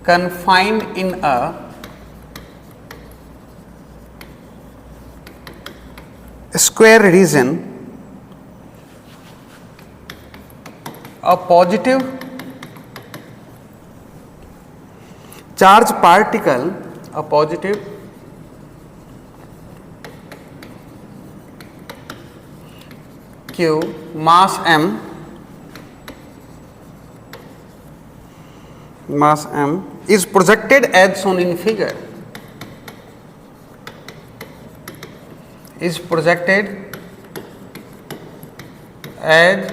confined in a square region, a positive charge particle, a positive q mass m is projected as shown in figure, is projected as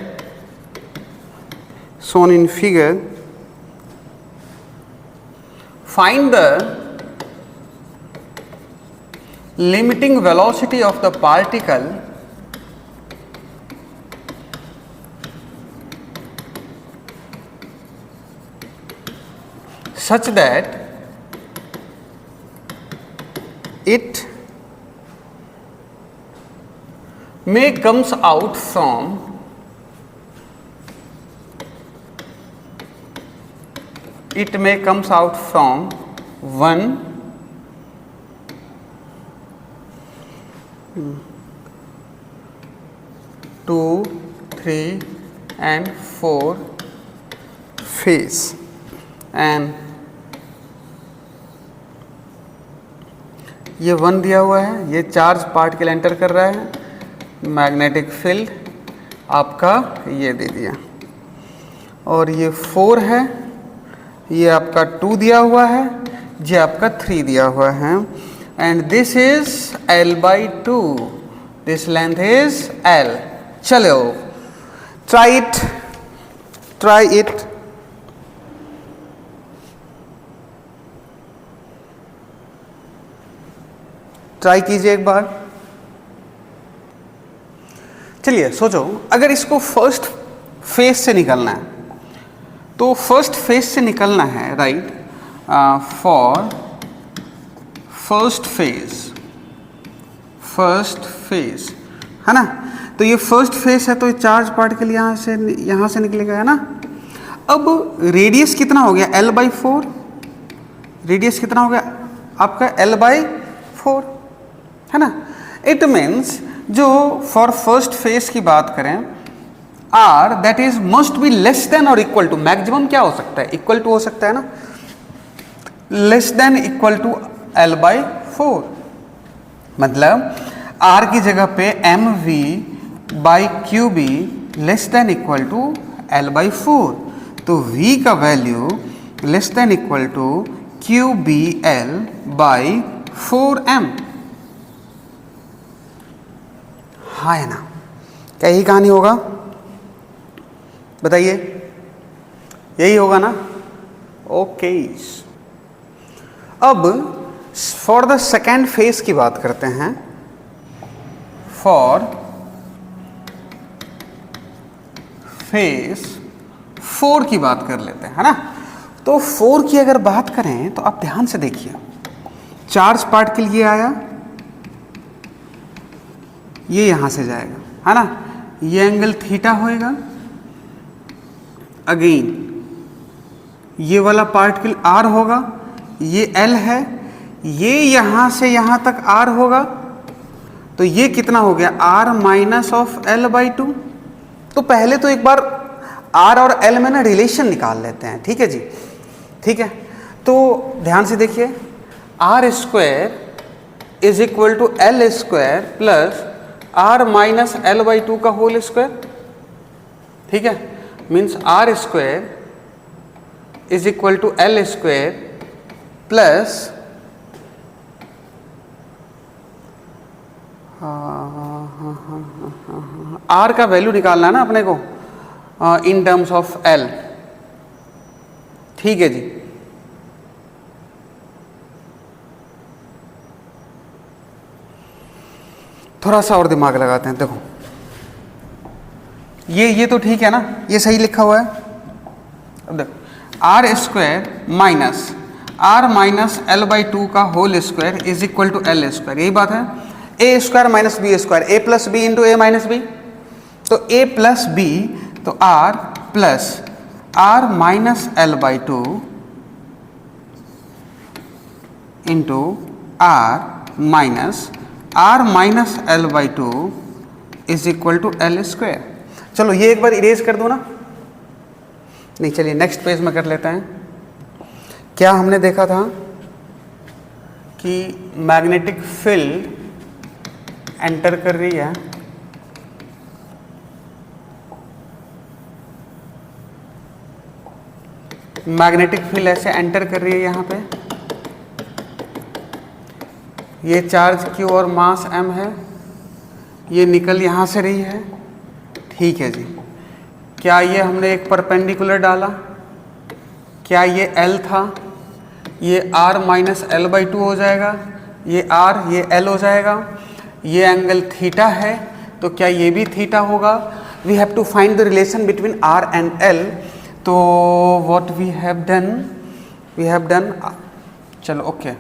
shown in figure. Find the limiting velocity of the particle such that it may comes out from one, 2, 3 and 4 phase, and ये 1 दिया हुआ है, ये charge particle enter कर रहा है, magnetic field आपका ये दे दिया, और ये 4 है, ये आपका 2 दिया हुआ है, ये आपका 3 दिया हुआ है, and this is L/2, this length is L. चलो ट्राई इट. ट्राई कीजिए एक बार. चलिए सोचो, अगर इसको फर्स्ट फेज से निकलना है तो फर्स्ट फेज से निकलना है, राइट, फॉर फर्स्ट फेज है ना. तो ये फर्स्ट फेज है तो ये चार्ज पार्टिकल यहाँ से निकलेगा, है ना. अब रेडियस कितना हो गया? L/4. रेडियस कितना हो गया आपका? L/4, है ना. इट मीन्स जो फॉर फर्स्ट फेज की बात करें, R that is must be less than और इक्वल टू, मैक्सिमम क्या हो सकता है? इक्वल टू हो सकता है ना, less than equal to L/4. मतलब R की जगह पे mv/qb less than equal to L/4. तो v का value less than equal to qbl/4m. हाँ है ना. क्या यही कहानी होगा? बताइए, यही होगा ना. ओके. अब फॉर द सेकेंड फेज की बात करते हैं. फॉर फेज 4 की बात कर लेते हैं, है ना. तो 4 की अगर बात करें तो आप ध्यान से देखिए, चार्ज पार्टिकल ये आया, ये यहां से जाएगा, है ना. ये एंगल थीटा होएगा. अगेन ये वाला पार्टिकल R होगा, ये L है, ये यहां से यहां तक R होगा. तो ये कितना हो गया? R minus of L/2. तो पहले तो एक बार R और L में ना रिलेशन निकाल लेते हैं. ठीक है जी, ठीक है. तो ध्यान से देखिए, R² is equal to L² plus R minus L/2 का होल स्क्वायर. ठीक है, means R² is equal to L² plus R का वैल्यू निकालना है ना अपने को इन टर्म्स ऑफ L. ठीक है जी. थोड़ा सा और दिमाग लगाते हैं. देखो ये तो ठीक है ना, ये सही लिखा हुआ है. अब देखो, R² minus R minus L/2 का whole square is equal to L². यही बात है. A² minus B², A plus B into A minus B. तो A प्लस बी, तो R plus R minus L/2 into R minus L by two is equal to L square. चलो ये एक बार erase कर दो ना, नहीं चलिए नेक्स्ट पेज में कर लेते हैं। क्या हमने देखा था कि मैग्नेटिक फील्ड एंटर कर रही है, मैग्नेटिक फील्ड ऐसे एंटर कर रही है यहाँ पे, ये चार्ज Q और मास M है, ये निकल यहाँ से रही है, ठीक है जी। क्या ये हमने एक परपेंडिकुलर डाला, क्या ये L था, ये R minus L by to हो जाएगा, ये R ये L हो जाएगा, ये एंगल थीटा है तो क्या ये भी थीटा होगा। We have to find the relation between R and L। तो व्हाट वी हैव डन, चलो okay,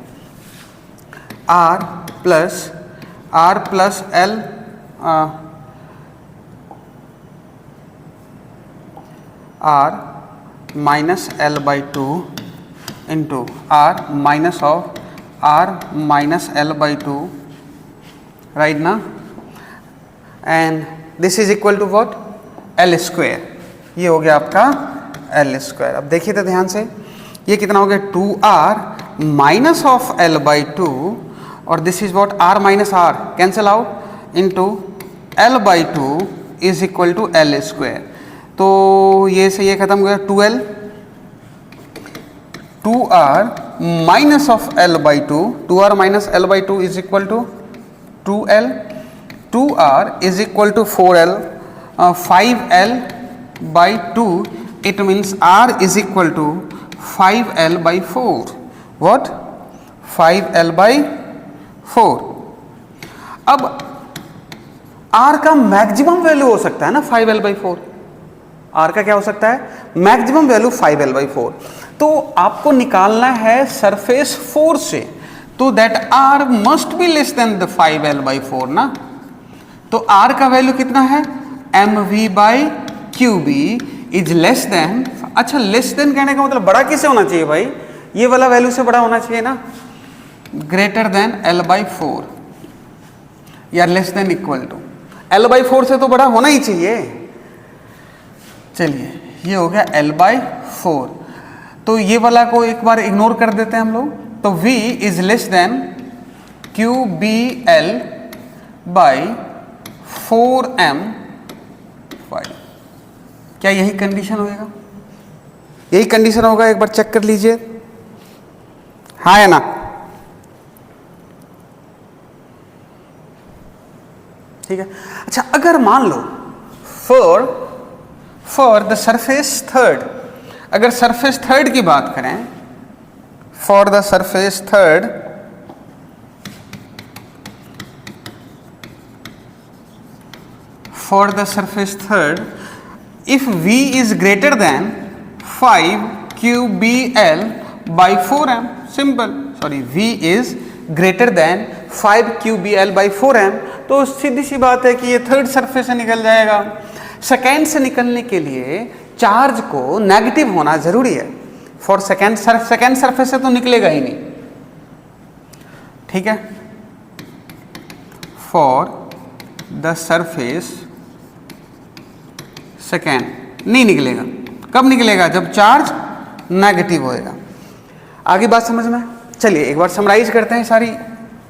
R plus L R minus L by two into R minus of R minus L by two, right ना, and this is equal to what, L square. ये हो गया आपका L square. अब देखिए तो ध्यान से, ये कितना हो गया 2R minus of L by two, और this is what R minus R cancel out into L by two is equal to L square. तो ये से ये खत्म हो गया 2L, 2R minus of L by two, 2R minus L by two is equal to 2L, 2R is equal to 4L, 5L by two, it means R is equal to 5L by 4. What? 5L by 4. अब R का maximum value हो सकता है ना 5L by 4। R का क्या हो सकता है, मैक्सिमम वैल्यू 5L by 4। तो आपको निकालना है सरफेस फोर्स से, तो that R must be less then the 5L by 4 ना। तो R का वैल्यू कितना है, mv by qb is less than, अच्छा लेस देन कहने का मतलब बड़ा किससे होना चाहिए भाई, ये वाला वैल्यू से बड़ा होना चाहिए ना, ग्रेटर देन L बाई 4 या less than equal to, L by 4 से तो बड़ा होना ही चाहिए। चलिए ये हो गया L बाई 4, तो ये वाला को एक बार इग्नोर कर देते हैं हम लोग, तो V is less than QBL by 4M 5। क्या यही कंडीशन होगा, यही कंडीशन होगा, एक बार चेक कर लीजिए, हाँ या ना। ठीक है, अच्छा अगर मान लो फॉर द सरफेस थर्ड, अगर सरफेस थर्ड की बात करें, for the surface third if V is greater than 5 QBL by 4M, simple, sorry, V is greater than 5 QBL by 4M, तो सीधी सी बात है कि ये थर्ड सरफेस से निकल जाएगा। सेकेंड से निकलने के लिए चार्ज को नेगेटिव होना जरूरी है, फॉर सेकेंड सरफेस से तो निकलेगा ही नहीं, ठीक है। फॉर द सरफेस सेकेंड नहीं निकलेगा, कब निकलेगा, जब चार्ज नेगेटिव होएगा। आगे बात समझ में, चलिए एक बार समराइज करते हैं सारी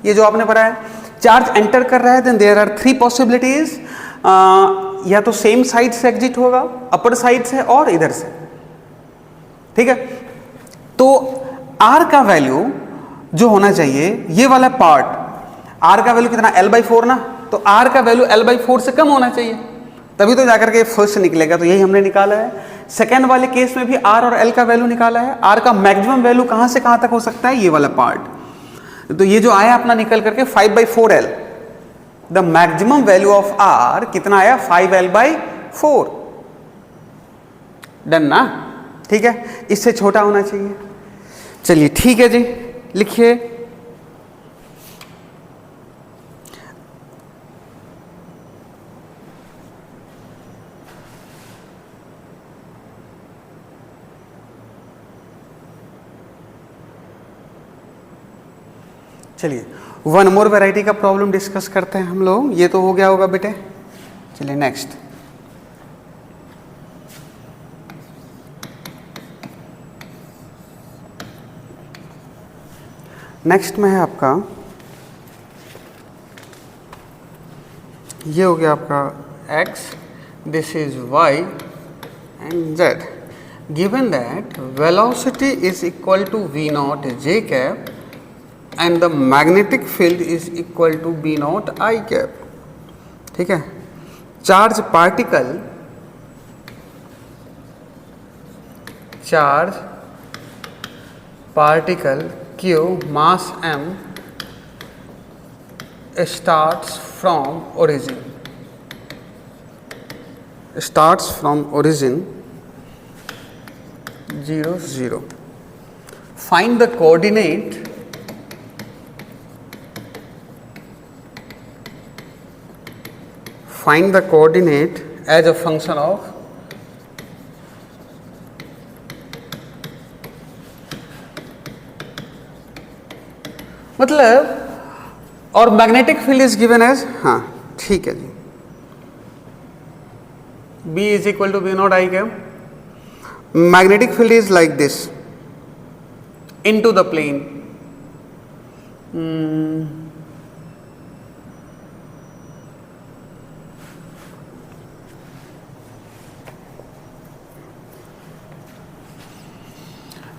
ये जो आपने पढ़ा है। चार्ज एंटर कर रहा है, देन देयर आर 3 पॉसिबिलिटीज, या तो सेम साइड से एग्जिट होगा, अपर साइड से और इधर से, ठीक है। तो R का वैल्यू जो होना चाहिए, ये वाला पार्ट, R का वैल्यू कितना, L बाई 4 ना, तो R का वैल्यू L बाई 4 से कम होना चाहिए, तभी तो जाकर के फर्स्ट निकलेगा, तो यही हमने निकाला है। सेकेंड वाले केस में भी R और L का वैल्यू निकाला है। R का मैक्सिमम वैल्यू कहां से कहां तक हो सकता है, ये वाला पार्ट, तो ये जो आया अपना निकल करके 5/4L, the maximum value of R कितना आया, 5L बाई 4, डन ना, ठीक है, इससे छोटा होना चाहिए। चलिए ठीक है जी, लिखिए चलिए वन मोर वैरायटी का प्रॉब्लम डिस्कस करते हैं हम लोग। ये तो हो गया होगा बेटे। चलिए नेक्स्ट, नेक्स्ट में है आपका, ये हो गया आपका x, this is y and z। Given that velocity is equal to v naught j cap and the magnetic field is equal to b naught I cap. ठीक है, charge particle q mass m starts from origin 0 0. Find the coordinate as a function of मतलब, और magnetic field is given as, हाँ ठीक है जी, B is equal to B naught I cap. Magnetic field is like this into the plane.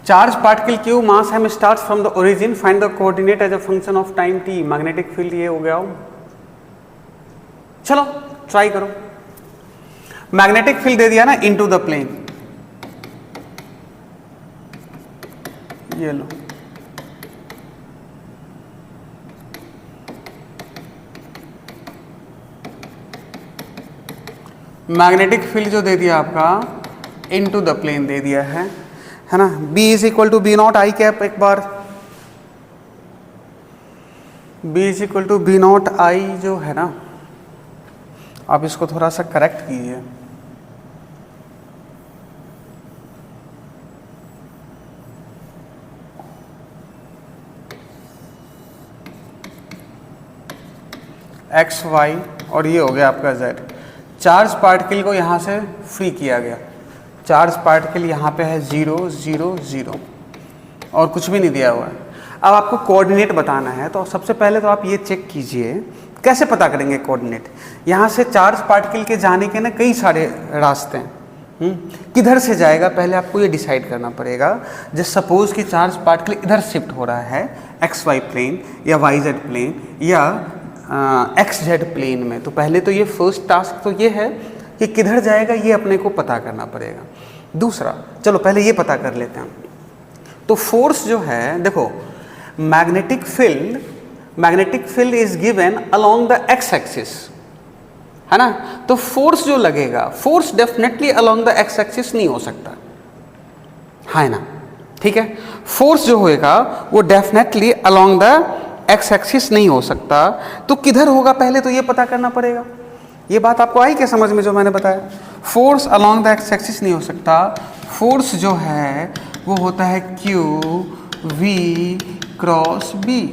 Charge particle q mass m starts from the origin, find the coordinate as a function of time t। Magnetic field ये हो गया हो। चलो try करो। Magnetic field दे दिया ना into the plane, ये लो, मैग्नेटिक फील्ड जो दे दिया आपका इनटू द प्लेन दे दिया है ना। B is equal to B naught I cap. एक बार B is equal to B naught I जो है ना, आप इसको थोड़ा सा करेक्ट कीजिए। x y और ये हो गया आपका z। चार्ज पार्टिकल को यहाँ से फ्री किया गया। चार्ज पार्टिकल यहाँ पे है 0 0 0 और कुछ भी नहीं दिया हुआ है। अब आपको कोऑर्डिनेट बताना है, तो सबसे पहले तो आप ये चेक कीजिए कैसे पता करेंगे कोऑर्डिनेट। यहाँ से चार्ज पार्टिकल के जाने के ना कई सारे रास्ते हैं। किधर से जाएगा पहले आपको ये डिसाइड करना पड़ेगा। जैसे सपोज कि चार्ज पार्टिकल इधर शिफ्ट हो रहा है एक्स वाई प्लेन या वाई जेड प्लेन या एक्स जेड प्लेन में, तो पहले तो ये फर्स्ट टास्क तो ये है कि किधर जाएगा, ये अपने को पता करना पड़ेगा। दूसरा, चलो पहले ये पता कर लेते हैं। तो फोर्स जो है, देखो magnetic field is given along the X axis, है ना। तो फोर्स जो लगेगा, force definitely along the X axis नहीं हो सकता, है ना, ठीक है। फोर्स जो होएगा वो definitely along the X axis नहीं हो सकता। तो किधर होगा पहले तो ये पता करना पड़ेगा। ये बात आपको आई क्या समझ में जो मैंने बताया? Force along the X axis नहीं हो सकता। फोर्स जो है वो होता है Q V cross B।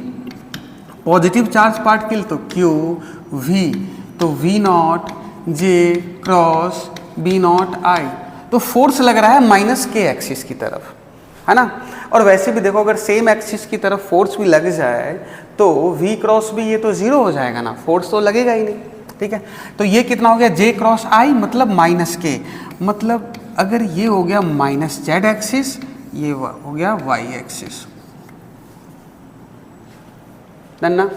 Positive charge particle तो Q V, तो V naught J cross B naught I। तो फोर्स लग रहा है माइनस के एक्सिस की तरफ, है ना। और वैसे भी देखो अगर सेम एक्सिस की तरफ फोर्स भी लग जाए तो V क्रॉस B ये तो जीरो हो जाएगा ना, फोर्स तो लगेगा ही नहीं, ठीक है। तो ये कितना हो गया J क्रॉस I मतलब माइनस के, मतलब अगर ये हो गया माइनस जेड एक्सिस, ये हो गया वाई एक्सिस, ना।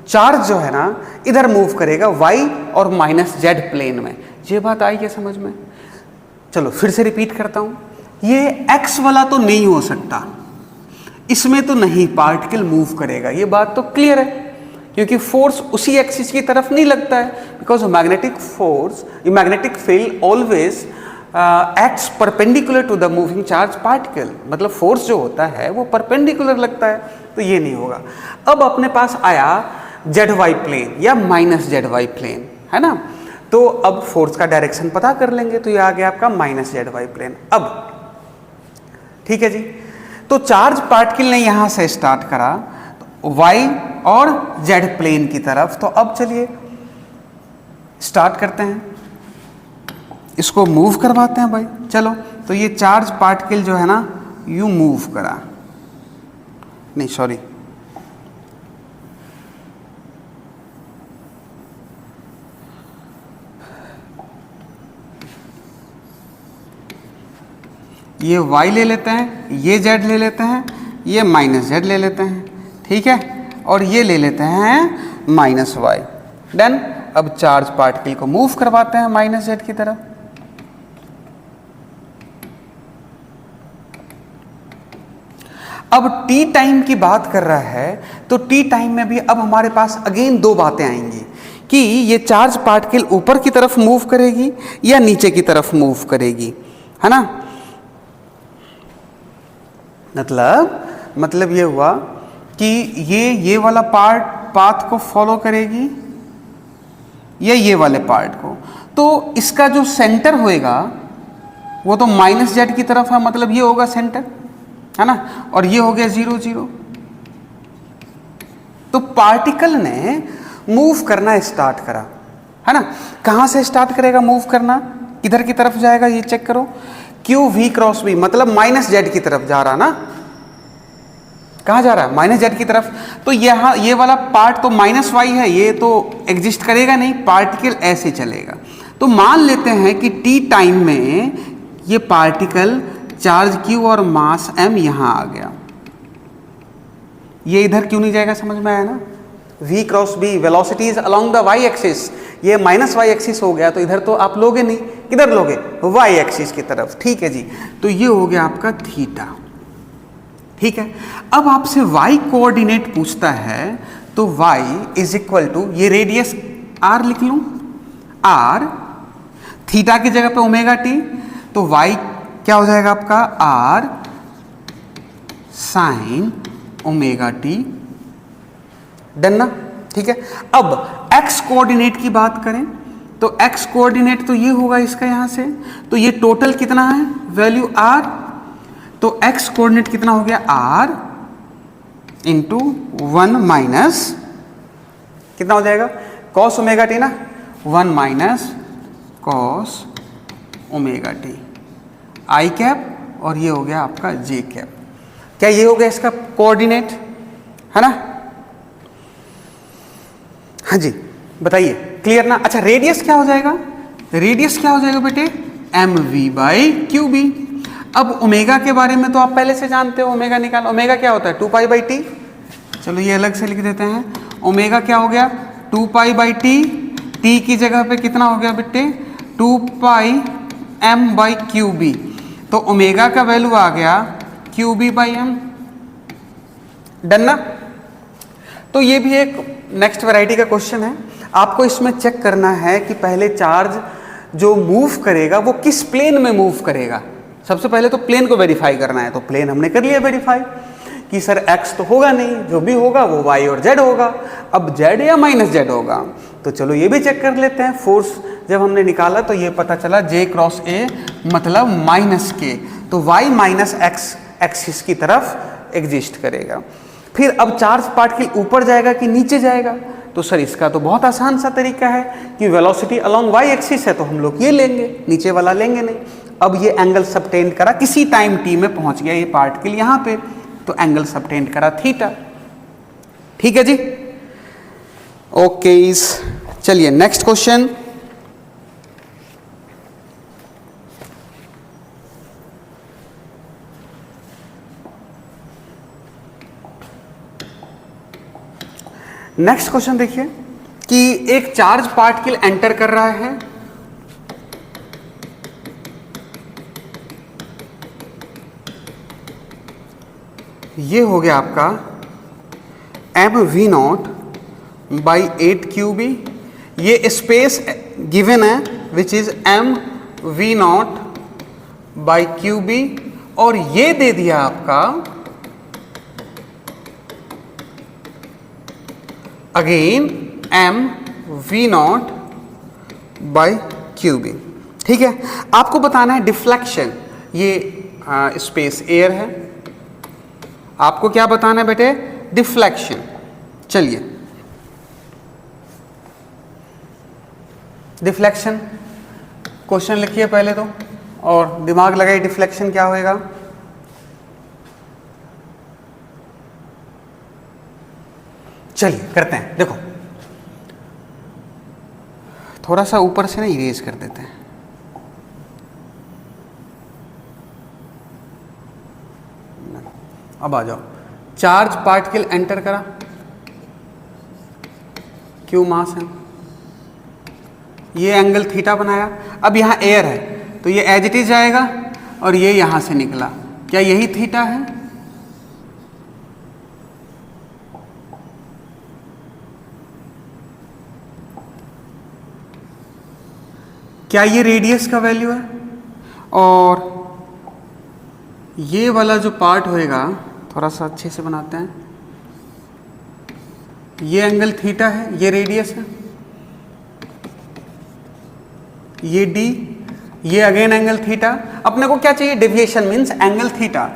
चार्ज जो है ना इधर मूव करेगा वाई और माइनस जेड प्लेन में। ये बात आई क्या समझ में? चलो फिर से रिपीट करता हूं, ये एक्स वाला तो नहीं हो सकता, इसमें तो नहीं पार्टिकल मूव करेगा, ये बात तो क्लियर है, क्योंकि फोर्स उसी एक्सिस की तरफ नहीं लगता है। Because magnetic force, magnetic field always acts perpendicular to the moving charge particle, मतलब फोर्स जो होता है वो परपेंडिकुलर लगता है, तो ये नहीं होगा। अब अपने पास आया जेड वाई प्लेन या माइनस जेड वाई प्लेन, है ना। तो अब फोर्स का डायरेक्शन पता कर लेंगे, तो ये आ गया आपका माइनस जेड वाई प्लेन। अब ठीक है जी, तो चार्ज पार्टिकल ने यहां से स्टार्ट करा, तो वाई और जेड प्लेन की तरफ। तो अब चलिए स्टार्ट करते हैं, इसको मूव करवाते हैं भाई। चलो, तो ये चार्ज पार्टिकल जो है ना यूं मूव करा, नहीं सॉरी, ये y ले लेते हैं, ये z ले लेते हैं, ये माइनस z ले लेते हैं, ठीक है, और ये ले लेते हैं माइनस y। डन। अब चार्ज पार्टिकल को मूव करवाते हैं माइनस z की तरफ। अब t टाइम की बात कर रहा है, तो t टाइम में भी अब हमारे पास अगेन दो बातें आएंगी कि ये चार्ज पार्टिकल ऊपर की तरफ मूव करेगी या नीचे की तरफ मूव करेगी, है ना। मतलब ये हुआ कि ये वाला पाथ को फॉलो करेगी या ये वाले पार्ट को। तो इसका जो सेंटर होएगा वो तो माइनस जेड की तरफ है, मतलब ये होगा सेंटर, है ना, और ये हो गया 0 0। तो पार्टिकल ने मूव करना स्टार्ट करा, है ना। कहां से स्टार्ट करेगा मूव करना, किधर की तरफ जाएगा ये चेक करो, क्यू वी क्रॉस वी, मतलब माइनस जेड की तरफ जा रहा ना। कहां जा रहा है, माइनस जेड की तरफ। तो यहां ये वाला पार्ट तो माइनस वाई है, ये तो एग्जिस्ट करेगा नहीं, पार्टिकल ऐसे चलेगा। तो मान लेते हैं कि टी टाइम में ये पार्टिकल चार्ज क्यू और मास एम यहां आ गया, ये इधर क्यों नहीं जाएगा, समझ में आया ना। v cross b velocity is along the y axis, ये माइनस y एक्सिस हो गया, तो इधर तो आप लोगे नहीं, किधर लोगे, y एक्सिस की तरफ, ठीक है जी। तो ये हो गया आपका थीटा, ठीक है। अब आपसे y कोऑर्डिनेट पूछता है, तो y इज इक्वल टू, ये रेडियस r लिख लूं, r थीटा की जगह पे ओमेगा t, तो y क्या हो जाएगा आपका r sine omega t। Done ना, ठीक है। अब x कोऑर्डिनेट की बात करें, तो x कोऑर्डिनेट तो ये होगा इसका यहां से, तो ये टोटल कितना है वैल्यू r, तो x कोऑर्डिनेट कितना हो गया r इंटू 1 माइनस कितना हो जाएगा cos ओमेगा t ना, 1 माइनस cos ओमेगा t आई कैप, और ये हो गया आपका j कैप। क्या ये हो गया इसका कोऑर्डिनेट, है ना। हाँ जी बताइए, क्लियर ना। अच्छा रेडियस क्या हो जाएगा, रेडियस क्या हो जाएगा बेटे, M we by Q B. अब ओमेगा के बारे में तो आप पहले से जानते हो, ओमेगा निकाल, ओमेगा क्या होता है 2 पाई बाई टी। चलो ये अलग से लिख देते हैं, ओमेगा क्या हो गया 2 पाई बाई टी, टी की जगह पे कितना हो गया बेटे 2 pi M by Q B. तो ओमेगा का वैल्यू आ गया Q B by M. Done ना। तो ये भी एक नेक्स्ट वैरायटी का क्वेश्चन है, आपको इसमें चेक करना है कि पहले चार्ज जो मूव करेगा वो किस प्लेन में मूव करेगा। सबसे पहले तो प्लेन को वेरीफाई करना है, तो प्लेन हमने कर लिया वेरीफाई कि सर x तो होगा नहीं, जो भी होगा वो y और z होगा। अब z या माइनस z होगा, तो चलो ये भी चेक कर लेते हैं। फोर्स जब हमने निकाला तो ये पता चला j क्रॉस a मतलब माइनस k, तो y माइनस x एक्सिस की तरफ एग्जिस्ट करेगा। फिर अब चार्ज पार्टिकल ऊपर जाएगा कि नीचे जाएगा, तो सर इसका तो बहुत आसान सा तरीका है कि वेलोसिटी अलोंग y एक्सिस है, तो हम लोग ये लेंगे, नीचे वाला लेंगे नहीं। अब ये एंगल सबटेंड करा, किसी टाइम t में पहुंच गया ये पार्टिकल यहाँ पे, तो एंगल सबटेंड करा थीटा। ठीक है जी, ओके। चलिए नेक्स्ट क्वेश्चन। नेक्स्ट क्वेश्चन देखिए कि एक चार्ज पार्टिकल एंटर कर रहा है, ये हो गया आपका M V naught by 8 Q B. ये स्पेस गिवन है which is M V naught by Q B, और ये दे दिया आपका again M V naught by Q B. ठीक है, आपको बताना है डिफ्लेक्शन, ये स्पेस एयर है, आपको क्या बताना है बेटे डिफ्लेक्शन। चलिए, डिफ्लेक्शन क्वेश्चन लिखिए पहले तो, और दिमाग लगाइए डिफ्लेक्शन क्या होएगा। चलिए करते हैं, देखो थोड़ा सा ऊपर से ना इरेज कर देते हैं। अब आ जाओ, चार्ज पार्टिकल एंटर करा, क्यू मास है, ये एंगल थीटा बनाया। अब यहाँ एयर है तो ये एज इट इज जाएगा और ये यहां से निकला, क्या यही थीटा है? क्या ये रेडियस का वैल्यू है? और ये वाला जो पार्ट होएगा, थोड़ा सा अच्छे से बनाते हैं, ये एंगल थीटा है, ये रेडियस है, ये डी, ये अगेन एंगल थीटा। अपने को क्या चाहिए? Deviation means angle theta.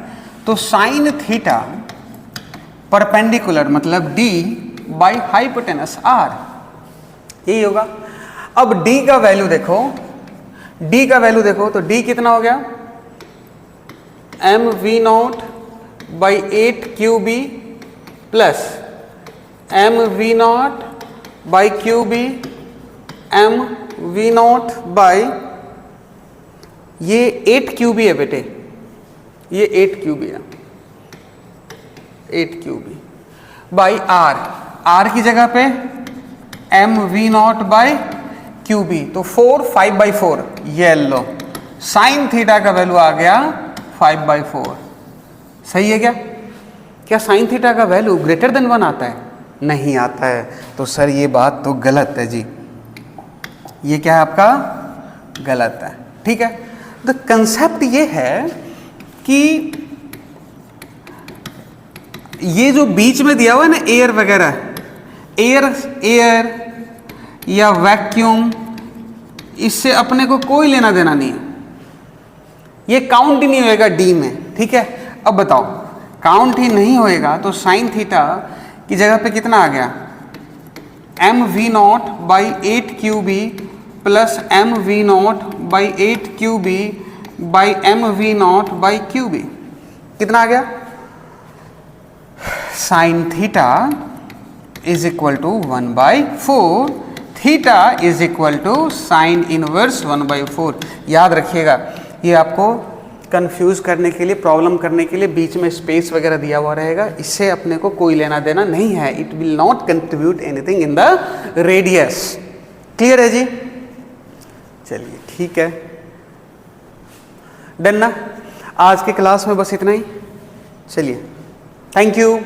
तो साइन थीटा परपेंडिकुलर मतलब डी बाई हाइपोटेनस आर, यही होगा। अब डी का वैल्यू देखो, डी का वैल्यू देखो तो डी कितना हो गया? M V naught by 8 Q B plus M V naught by Q B M V naught by, ये 8 क्यू बी है बेटे, ये 8 क्यू बी है, 8 Q B by R, R की जगह पे M V naught by Q B, तो 4 5/4, ये लो साइन थीटा का वैल्यू आ गया 5/4। सही है क्या? क्या साइन थीटा का वैल्यू ग्रेटर देन 1 आता है? नहीं आता है। तो सर ये बात तो गलत है जी, ये क्या है आपका? गलत है। ठीक है, द कंसेप्ट ये है कि ये जो बीच में दिया हुआ है ना एयर वगैरह, एयर या वैक्यूम, इससे अपने को कोई लेना देना नहीं है, ये काउंट ही नहीं होएगा डी में। ठीक है, अब बताओ काउंट ही नहीं होएगा तो साइन थीटा की जगह पे कितना आ गया? M V naught by 8 Q B plus M V naught by 8 Q B by M V naught by Q B, कितना आ गया? Sine theta is equal to 1/4, theta is equal to sine inverse 1/4। याद रखिएगा, ये आपको confuse करने के लिए, प्रॉब्लम करने के लिए बीच में स्पेस वगैरह दिया हुआ रहेगा, इससे अपने को कोई लेना देना नहीं है। It will not contribute anything in the radius. Clear है जी? चलिए ठीक है, डन ना? आज के क्लास में बस इतना ही। चलिए, थैंक यू।